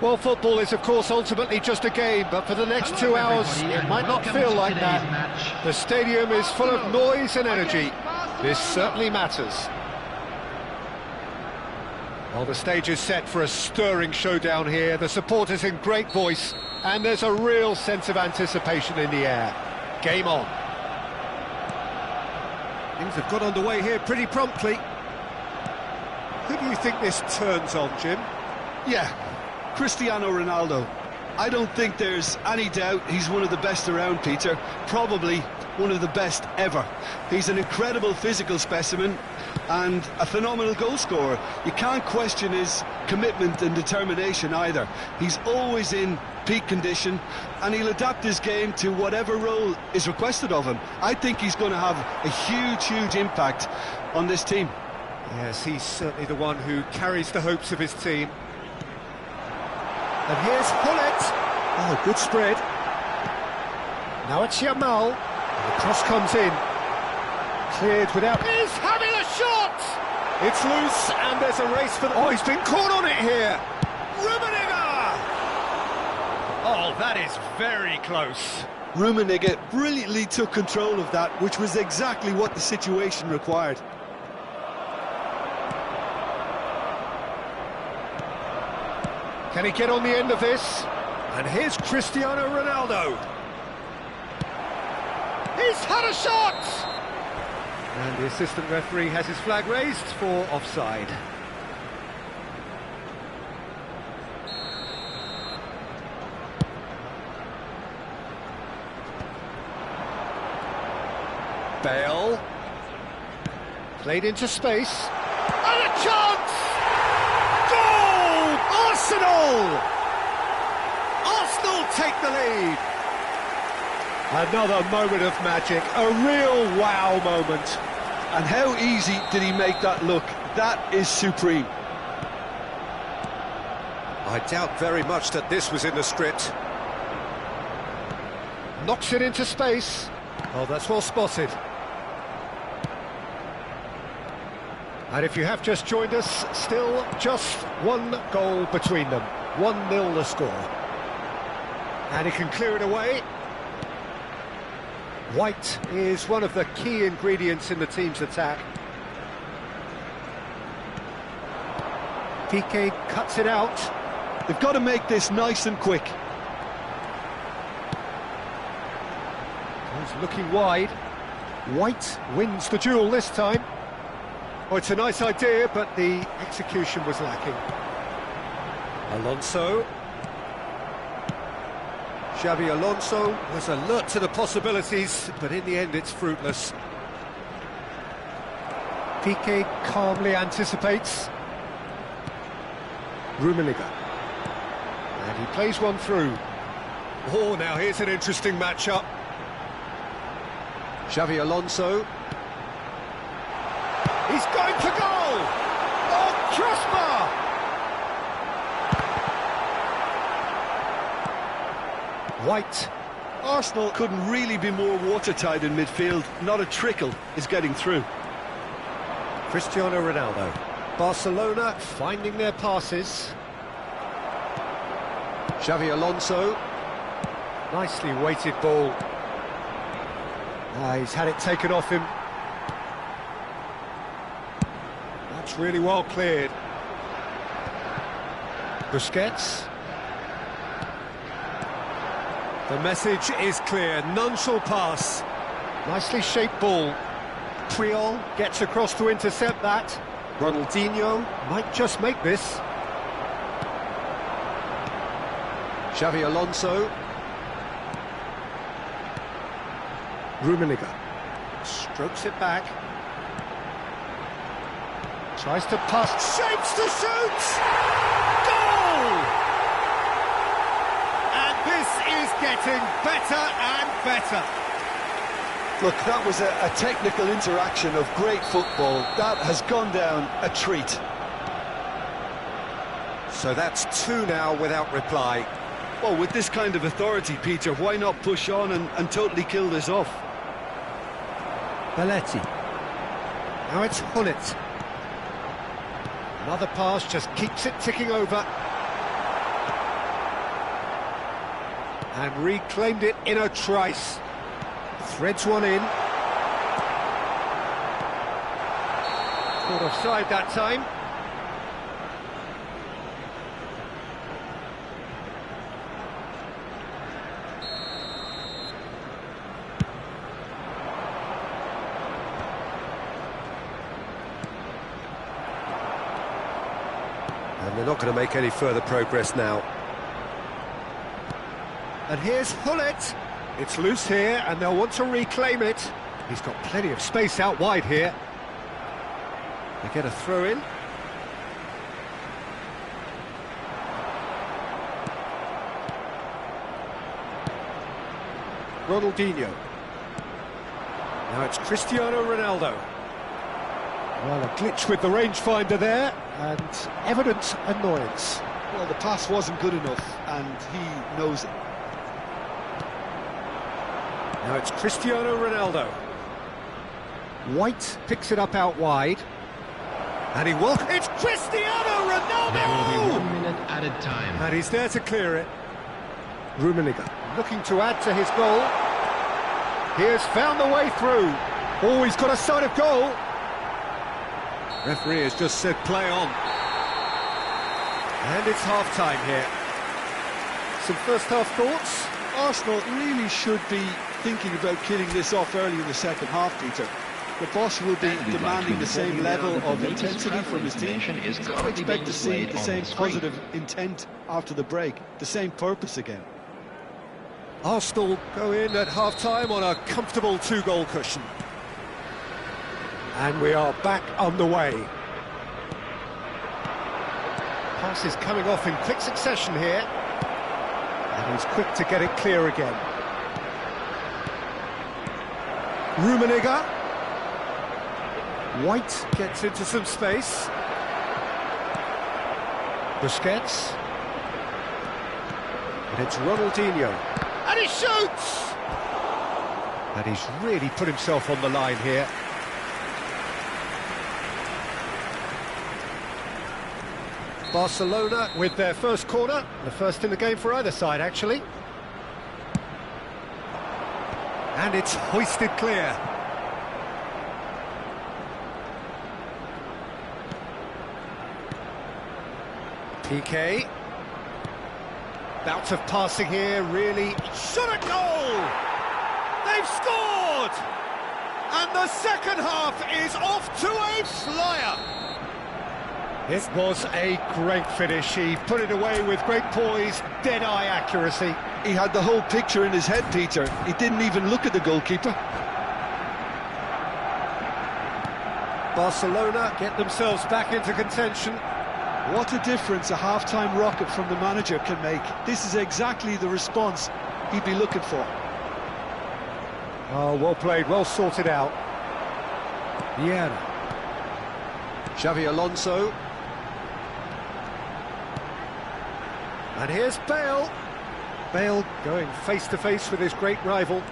Well, football is, of course, ultimately just a game, but for the next 2 hours, it might not feel like that. The stadium is full of noise and energy. This certainly matters. Well, the stage is set for a stirring showdown here. The supporters in great voice, and there's a real sense of anticipation in the air. Game on. Things have got underway here pretty promptly. Who do you think this turns on, Jim? Yeah, Cristiano Ronaldo. I don't think there's any doubt he's one of the best around, Peter. Probably one of the best ever. He's an incredible physical specimen and a phenomenal goal scorer. You can't question his commitment and determination either. He's always in peak condition, and he'll adapt his game to whatever role is requested of him. I think he's going to have a huge impact on this team. Yes, he's certainly the one who carries the hopes of his team. And here's Hullet. Oh, good spread. Now it's Yamal. And the cross comes in. Cleared without... He's having a shot! It's loose, and there's a race for the... Oh, he's been caught on it here! Rummenigge! Oh, that is very close. Rummenigge brilliantly took control of that, which was exactly what the situation required. Can he get on the end of this? And here's Cristiano Ronaldo. He's had a shot! And the assistant referee has his flag raised for offside. Bale. Played into space. And a chance! Goal! Arsenal! Arsenal take the lead. Another moment of magic, a real wow moment. And how easy did he make that look? That is supreme. I doubt very much that this was in the script. Knocks it into space. Oh, that's well spotted. And if you have just joined us, still just one goal between them. 1-0 the score. And he can clear it away. White is one of the key ingredients in the team's attack. Piqué cuts it out. They've got to make this nice and quick. He's looking wide. White wins the duel this time. Oh, it's a nice idea, but the execution was lacking. Alonso. Xabi Alonso was alert to the possibilities, but in the end it's fruitless. Piqué calmly anticipates. Rummenigge. And he plays one through. Oh, now here's an interesting matchup. Xabi Alonso. He's going for goal! Oh, crossbar! White. Arsenal couldn't really be more watertight in midfield. Not a trickle is getting through. Cristiano Ronaldo. Barcelona finding their passes. Xabi Alonso. Nicely weighted ball. He's had it taken off him. That's really well cleared. Busquets. The message is clear, none shall pass. Nicely shaped ball. Puyol gets across to intercept that. Ronaldinho might just make this. Xabi Alonso. Rummenigge. Strokes it back. Tries to pass. Shapes to shoot! Goal! And this is getting better and better. Look, that was a technical interaction of great football. That has gone down a treat. So that's two now without reply. Well, with this kind of authority, Peter, why not push on and totally kill this off? Belletti. Now it's Hullet. Another pass just keeps it ticking over. And reclaimed it in a trice. Threads one in. Caught offside that time. And they're not going to make any further progress now. And here's Hullet. It's loose here, and they'll want to reclaim it. He's got plenty of space out wide here. They get a throw in. Ronaldinho. Now it's Cristiano Ronaldo. Well, a glitch with the rangefinder there, and evident annoyance. Well, the pass wasn't good enough, and he knows it. Now it's Cristiano Ronaldo. White picks it up out wide. And he will... It's Cristiano Ronaldo! There will be 1 minute added time. And he's there to clear it. Rummenigge looking to add to his goal. He has found the way through. Oh, he's got a sight of goal. Referee has just said play on. And it's half-time here. Some first-half thoughts? Arsenal really should be thinking about killing this off early in the second half, Peter. The boss will be demanding the same level of intensity from his team. I expect to see the same positive intent after the break, the same purpose again. Arsenal go in at half-time on a comfortable two-goal cushion. And we are back on the way. Pass is coming off in quick succession here. And he's quick to get it clear again. Rummenigge. White gets into some space. Busquets. And it's Ronaldinho. And he shoots! And he's really put himself on the line here. Barcelona with their first corner, the first in the game for either side, actually. And it's hoisted clear. PK. Bout of passing here, really. Shot at goal! They've scored! And the second half is off to a flyer. It was a great finish. He put it away with great poise, dead-eye accuracy. He had the whole picture in his head, Peter. He didn't even look at the goalkeeper. Barcelona get themselves back into contention. What a difference a half-time rocket from the manager can make. This is exactly the response he'd be looking for. Oh, well played, well sorted out. Vieira. Xavi Alonso. And here's Bale. Bale going face-to-face with his great rival.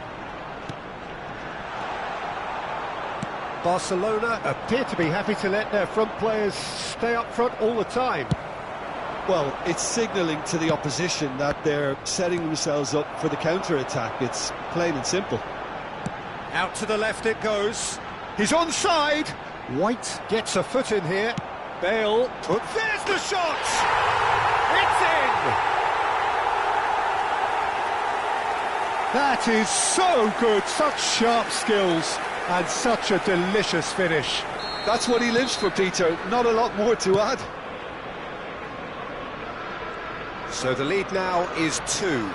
Barcelona appear to be happy to let their front players stay up front all the time. Well, it's signalling to the opposition that they're setting themselves up for the counter-attack. It's plain and simple. Out to the left it goes. He's onside. White gets a foot in here. Bale there's the shot! It's in! That is so good, such sharp skills and such a delicious finish. That's what he lives for, Peter. Not a lot more to add. So the lead now is 2.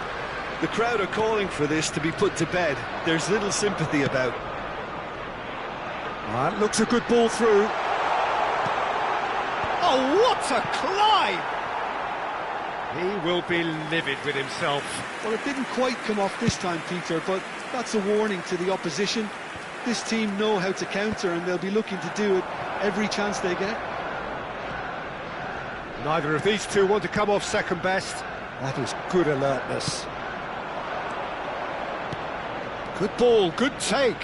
The crowd are calling for this to be put to bed. There's little sympathy about. That looks a good ball through. Oh, what a climb! He will be livid with himself. Well, it didn't quite come off this time, Peter, but that's a warning to the opposition. This team know how to counter, and they'll be looking to do it every chance they get. Neither of these two want to come off second best. That is good alertness. Good ball, good take.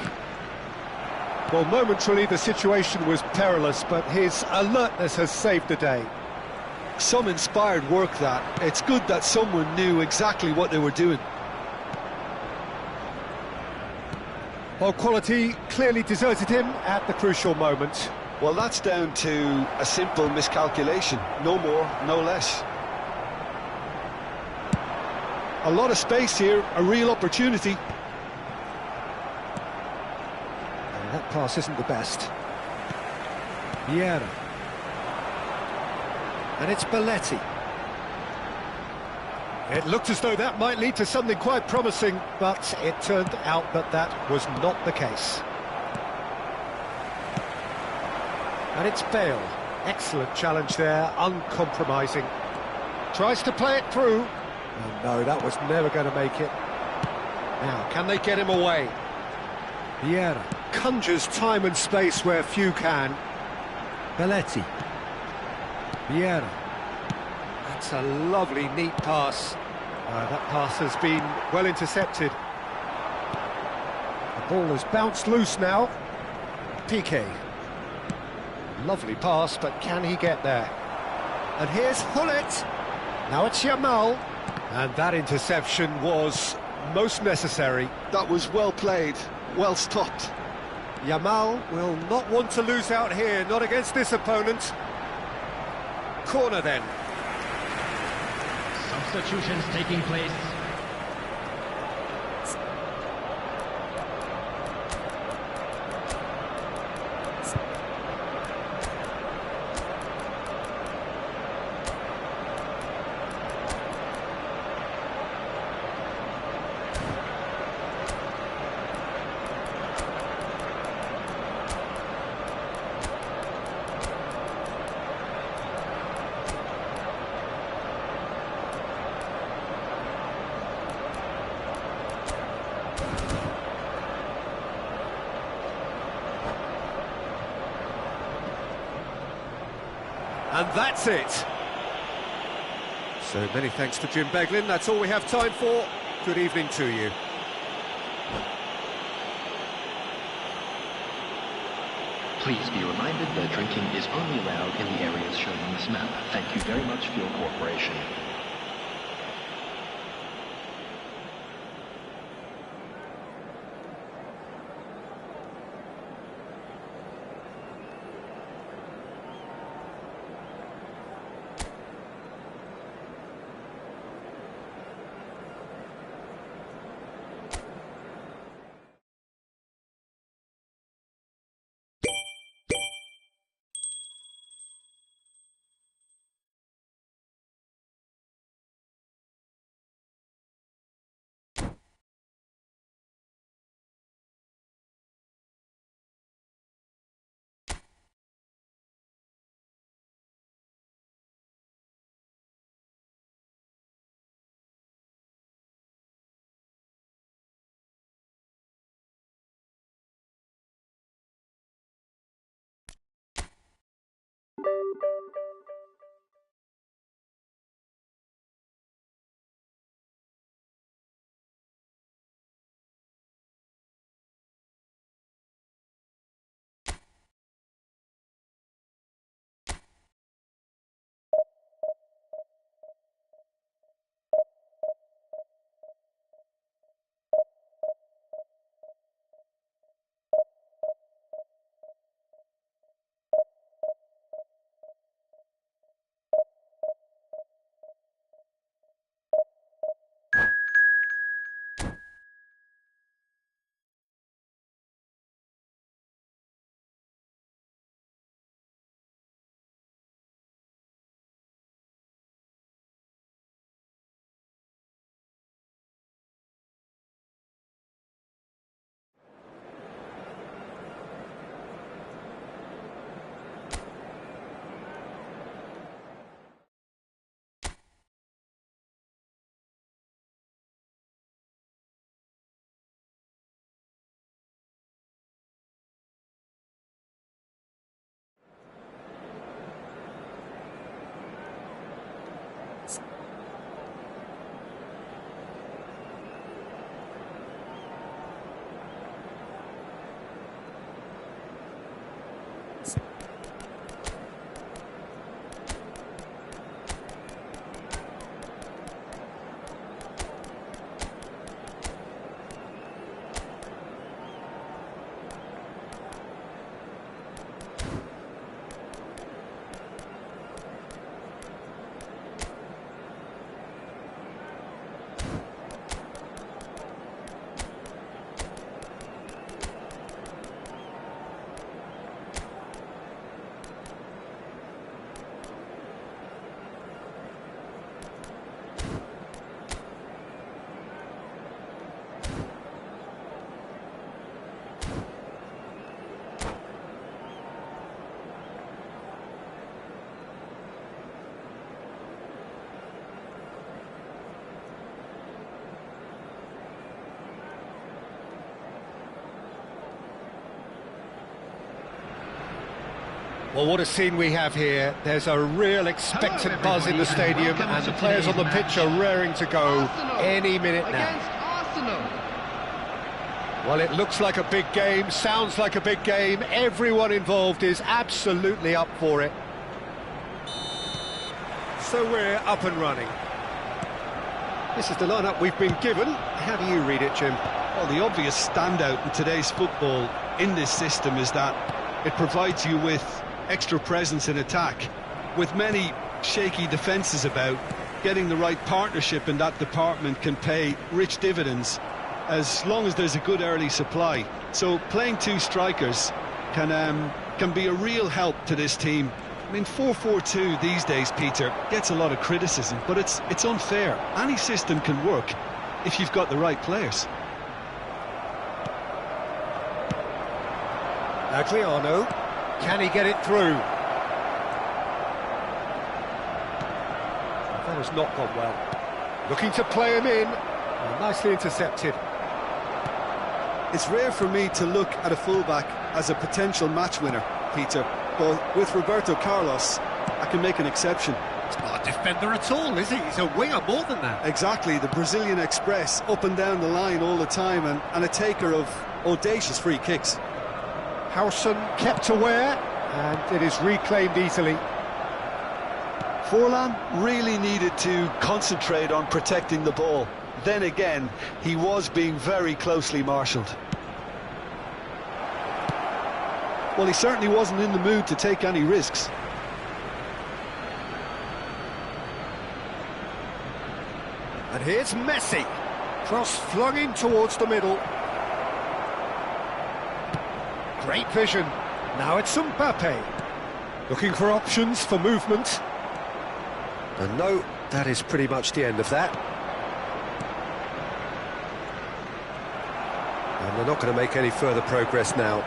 Well, momentarily the situation was perilous, but his alertness has saved the day. Some inspired work, that. It's good that someone knew exactly what they were doing. Well, quality clearly deserted him at the crucial moment. Well, that's down to a simple miscalculation. No more, no less. A lot of space here, a real opportunity. And that pass isn't the best. Vieira. And it's Belletti. It looked as though that might lead to something quite promising, but it turned out that that was not the case. And it's Bale. Excellent challenge there, uncompromising. Tries to play it through. Oh no, that was never going to make it. Now, can they get him away? Vieira conjures time and space where few can. Belletti. Vieira. That's a lovely, neat pass. That pass has been well intercepted. The ball has bounced loose now. Piqué. Lovely pass, but can he get there? And here's Hullet. Now it's Yamal. And that interception was most necessary. That was well played, well stopped. Yamal will not want to lose out here, not against this opponent. Corner then. Substitutions taking place. And that's it. So many thanks to Jim Beglin. That's all we have time for. Good evening to you. Please be reminded that drinking is only allowed in the areas shown on this map. Thank you very much for your cooperation. Well, what a scene we have here. There's a real expectant buzz in the stadium, and the players on the pitch are raring to go any minute now. Well, it looks like a big game, sounds like a big game. Everyone involved is absolutely up for it. So we're up and running. This is the lineup we've been given. How do you read it, Jim? Well, the obvious standout in today's football in this system is that it provides you with extra presence in attack. With many shaky defences about, getting the right partnership in that department can pay rich dividends as long as there's a good early supply. So playing two strikers can be a real help to this team. I mean, 4-4-2 these days, Peter, gets a lot of criticism, but it's unfair. Any system can work if you've got the right players. Adriano, can he get it through? That has not gone well. Looking to play him in. Well, nicely intercepted. It's rare for me to look at a fullback as a potential match winner, Peter, but with Roberto Carlos, I can make an exception. He's not a defender at all, is he? He's a winger more than that. Exactly, the Brazilian Express, up and down the line all the time, and a taker of audacious free kicks. Howson kept aware, and it is reclaimed easily. Forlan really needed to concentrate on protecting the ball. Then again, he was being very closely marshalled. Well, he certainly wasn't in the mood to take any risks. And here's Messi. Cross flung in towards the middle. Great vision. Now it's Mbappe. Looking for options for movement. And no, that is pretty much the end of that. And they're not going to make any further progress now.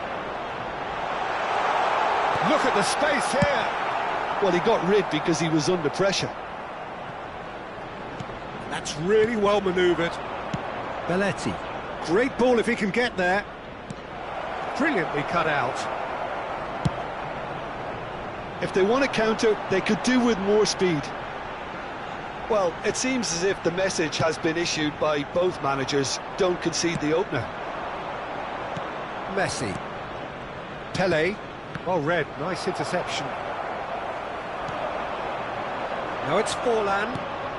Look at the space here. Well, he got rid because he was under pressure. That's really well manoeuvred. Belletti. Great ball if he can get there. Brilliantly cut out. If they want to counter, they could do with more speed. Well, it seems as if the message has been issued by both managers: don't concede the opener. Messi. Pele. Well read, nice interception. Now it's Forlan.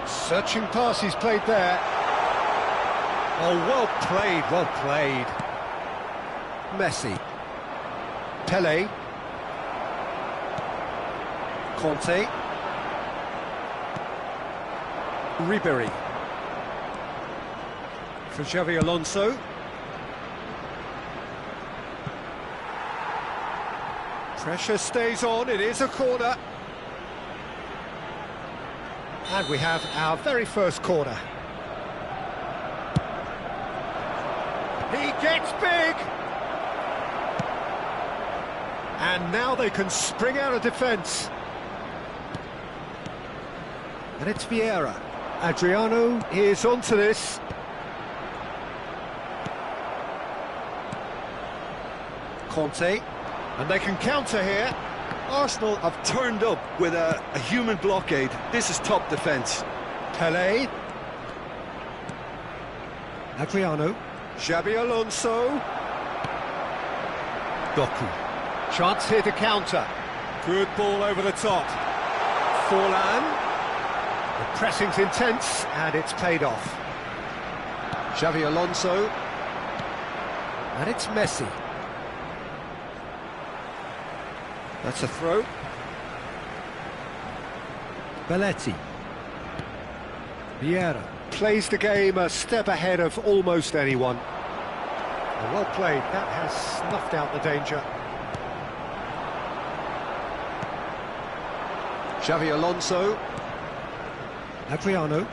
Searching pass he's played there. Oh, well played, well played. Messi. Pele. Conte. Ribery. For Xavi Alonso. Pressure stays on, it is a corner. And we have our very first corner. He gets big! And now they can spring out of defence. And it's Vieira. Adriano is onto this. Conte. And they can counter here. Arsenal have turned up with a human blockade. This is top defence. Pele. Adriano. Xabi Alonso. Doku. Chance here to counter. Good ball over the top. Forlan. The pressing's intense, and it's paid off. Xavi Alonso. And it's Messi. That's a throw. Belletti. Vieira plays the game a step ahead of almost anyone. Well played, that has snuffed out the danger. Xavi Alonso. Adriano.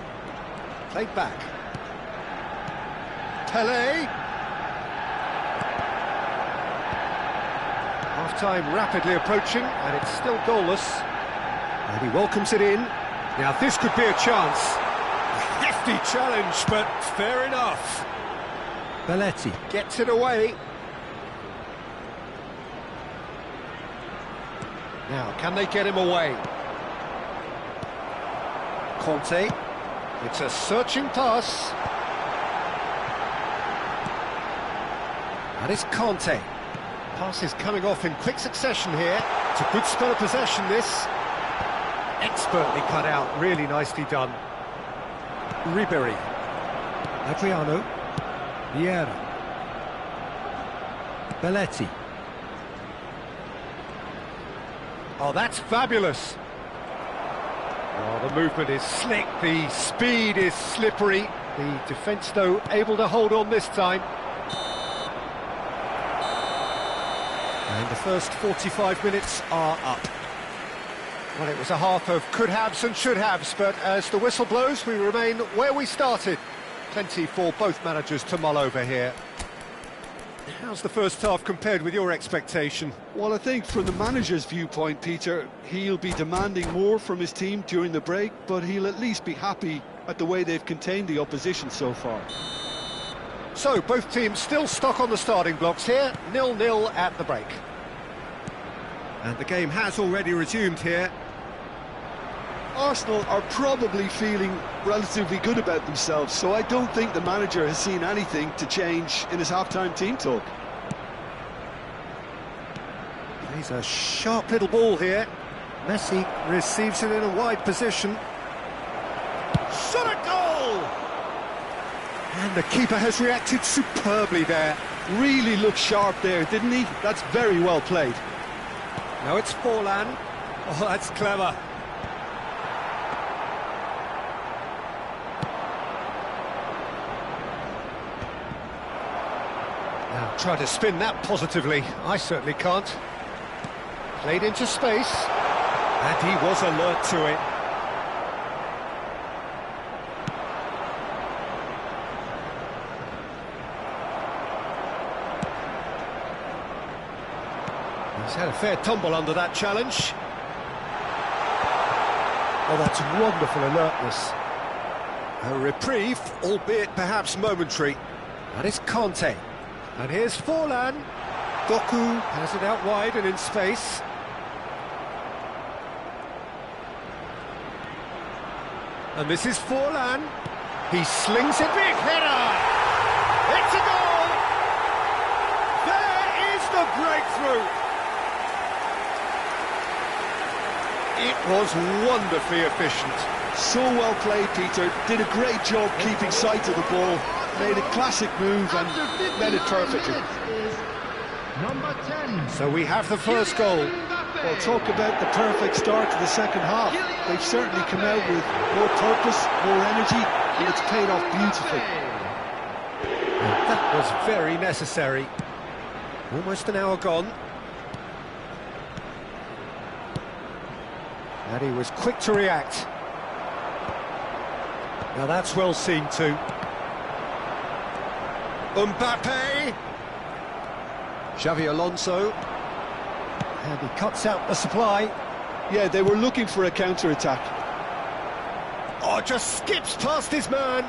Played back. Pele. Half-time rapidly approaching, and it's still goalless. And he welcomes it in. Now this could be a chance. A hefty challenge, but fair enough. Belletti gets it away. Now, can they get him away? Conte. It's a searching pass. That is Conte. Pass is coming off in quick succession here. It's a good spell of possession, this. Expertly cut out, really nicely done. Ribery. Adriano. Vieira. Belletti. Oh, that's fabulous. Oh, the movement is slick, the speed is slippery. The defence, though, able to hold on this time. And the first 45 minutes are up. Well, it was a half of could-haves and should-haves, but as the whistle blows, we remain where we started. Plenty for both managers to mull over here. How's the first half compared with your expectation? Well, I think from the manager's viewpoint, Peter, he'll be demanding more from his team during the break, but he'll at least be happy at the way they've contained the opposition so far. So, both teams still stuck on the starting blocks here, 0-0 at the break. And the game has already resumed here. Arsenal are probably feeling relatively good about themselves, so I don't think the manager has seen anything to change in his half-time team talk. He's a sharp little ball here. Messi receives it in a wide position. Shot a goal! And the keeper has reacted superbly there. Really looked sharp there, didn't he? That's very well played. Now it's Forlan. Oh, that's clever. Now try to spin that positively. I certainly can't. Played into space. And he was alert to it. He's had a fair tumble under that challenge. Oh, that's wonderful alertness. A reprieve, albeit perhaps momentary. That is Conte. And here's Forlan. Doku has it out wide and in space. And this is Forlan. He slings it, big header! It's a goal! There is the breakthrough! It was wonderfully efficient. So well played, Peter. Did a great job keeping sight of the ball. Made a classic move and met it perfectly. Number 10. So we have the first goal. Well, talk about the perfect start to the second half. They've certainly come out with more purpose, more energy, and it's paid off beautifully. That was very necessary. Almost an hour gone. And he was quick to react. Now that's well seen too. Mbappe! Xavi Alonso. And he cuts out the supply. Yeah, they were looking for a counter-attack. Oh, just skips past his man.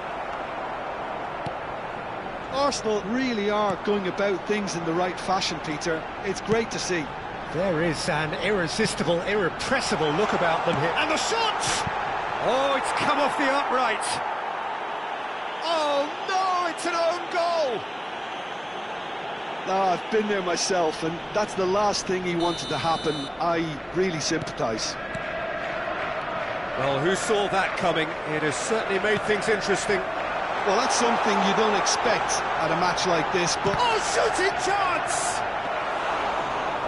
Arsenal really are going about things in the right fashion, Peter. It's great to see. There is an irresistible, irrepressible look about them here. And the shot! Oh, it's come off the upright. Oh, no, it's an own goal. I've been there myself, and that's the last thing he wanted to happen. I really sympathise. Well, who saw that coming? It has certainly made things interesting. Well, that's something you don't expect at a match like this, but... Oh, shooting chance!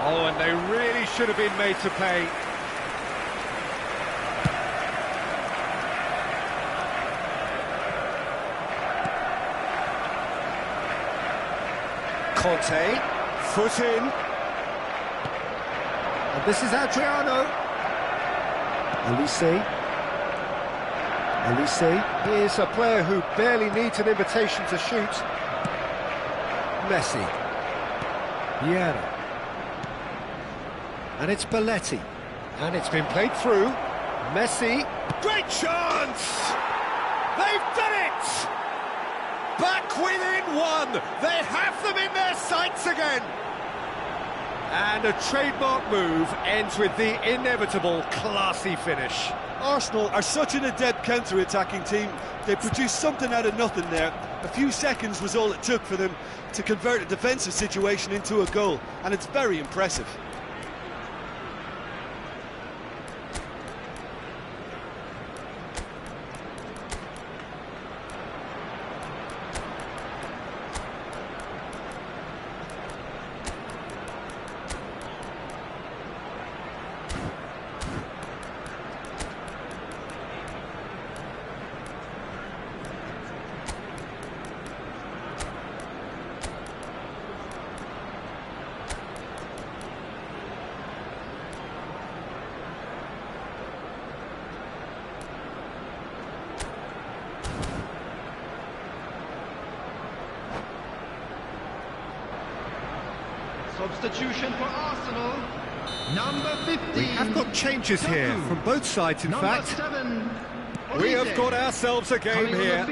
Oh, and they really should have been made to pay. Conte, foot in. And this is Adriano. Elise. He is a player who barely needs an invitation to shoot. Messi. Vieira. And it's Belletti. And it's been played through. Messi. Great chance! They've done it! Back within one! They have them in their sights again! And a trademark move ends with the inevitable classy finish. Arsenal are such an adept counter-attacking team. They produced something out of nothing there. A few seconds was all it took for them to convert a defensive situation into a goal, and it's very impressive. Substitution for Arsenal. Number 15. We have got changes here from both sides, in fact. 7. We have got ourselves a game here.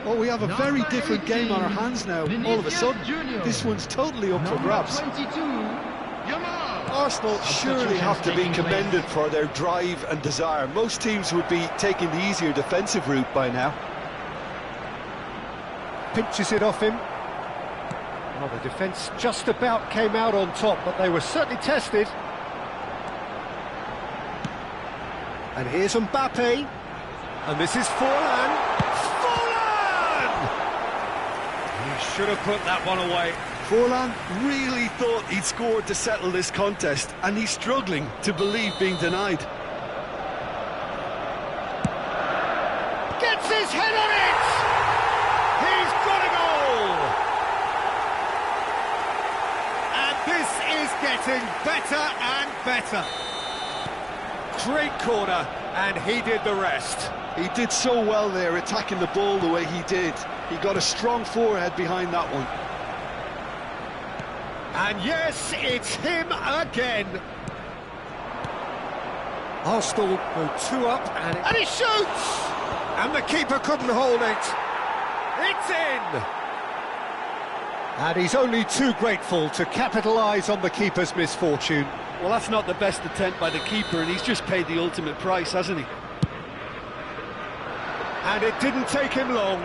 Oh, we have a very different game on our hands now. All of a sudden, this one's totally up for grabs. 22. Arsenal surely have to be commended for their drive and desire. Most teams would be taking the easier defensive route by now. Pinches it off him. Well, the defence just about came out on top, but they were certainly tested. And here's Mbappe. And this is Forlan. Forlan! He should have put that one away. Forlan really thought he'd scored to settle this contest, and he's struggling to believe being denied. Gets his head on it! He's got a goal! And this is getting better and better. Great corner, and he did the rest. He did so well there, attacking the ball the way he did. He got a strong forehead behind that one. And yes, it's him again. Arsenal go 2 up, and he shoots! And the keeper couldn't hold it. It's in! And he's only too grateful to capitalise on the keeper's misfortune. Well, that's not the best attempt by the keeper, and he's just paid the ultimate price, hasn't he? And it didn't take him long.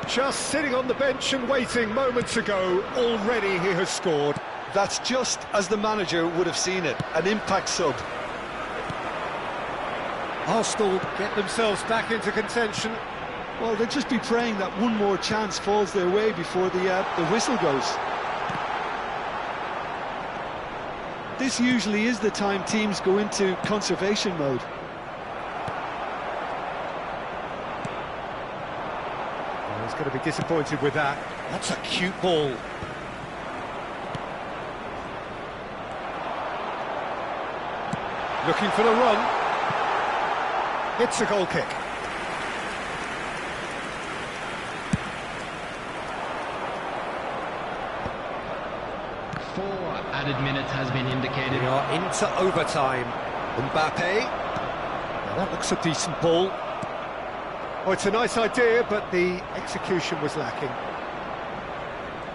Just sitting on the bench and waiting moments ago, already he has scored. That's just as the manager would have seen it, an impact sub. Arsenal get themselves back into contention. Well, they'll just be praying that one more chance falls their way before the whistle goes. This usually is the time teams go into conservation mode. Oh, he's going to be disappointed with that. That's a cute ball. Looking for the run. It's a goal kick. Added minutes has been indicated. We are into overtime. Mbappe. Now that looks a decent ball. Oh, it's a nice idea, but the execution was lacking.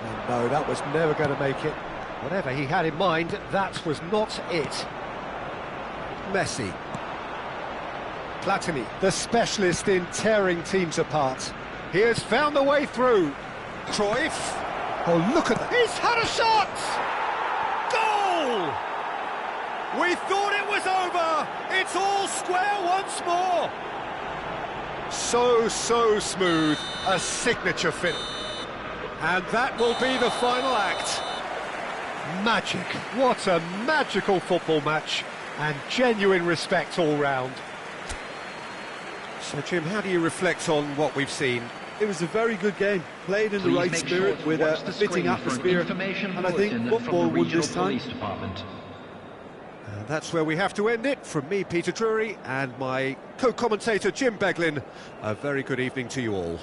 And no, that was never going to make it. Whatever he had in mind, that was not it. Messi. Platini, the specialist in tearing teams apart. He has found the way through. Cruyff. Oh, look at that. He's had a shot! Goal! We thought it was over. It's all square once more. So smooth. A signature finish. And that will be the final act. Magic. What a magical football match. And genuine respect all round. So, Jim, how do you reflect on what we've seen? It was a very good game, played in the right spirit with a fitting atmosphere, and I think football won this time. And that's where we have to end it. From me, Peter Drury, and my co-commentator, Jim Beglin, a very good evening to you all.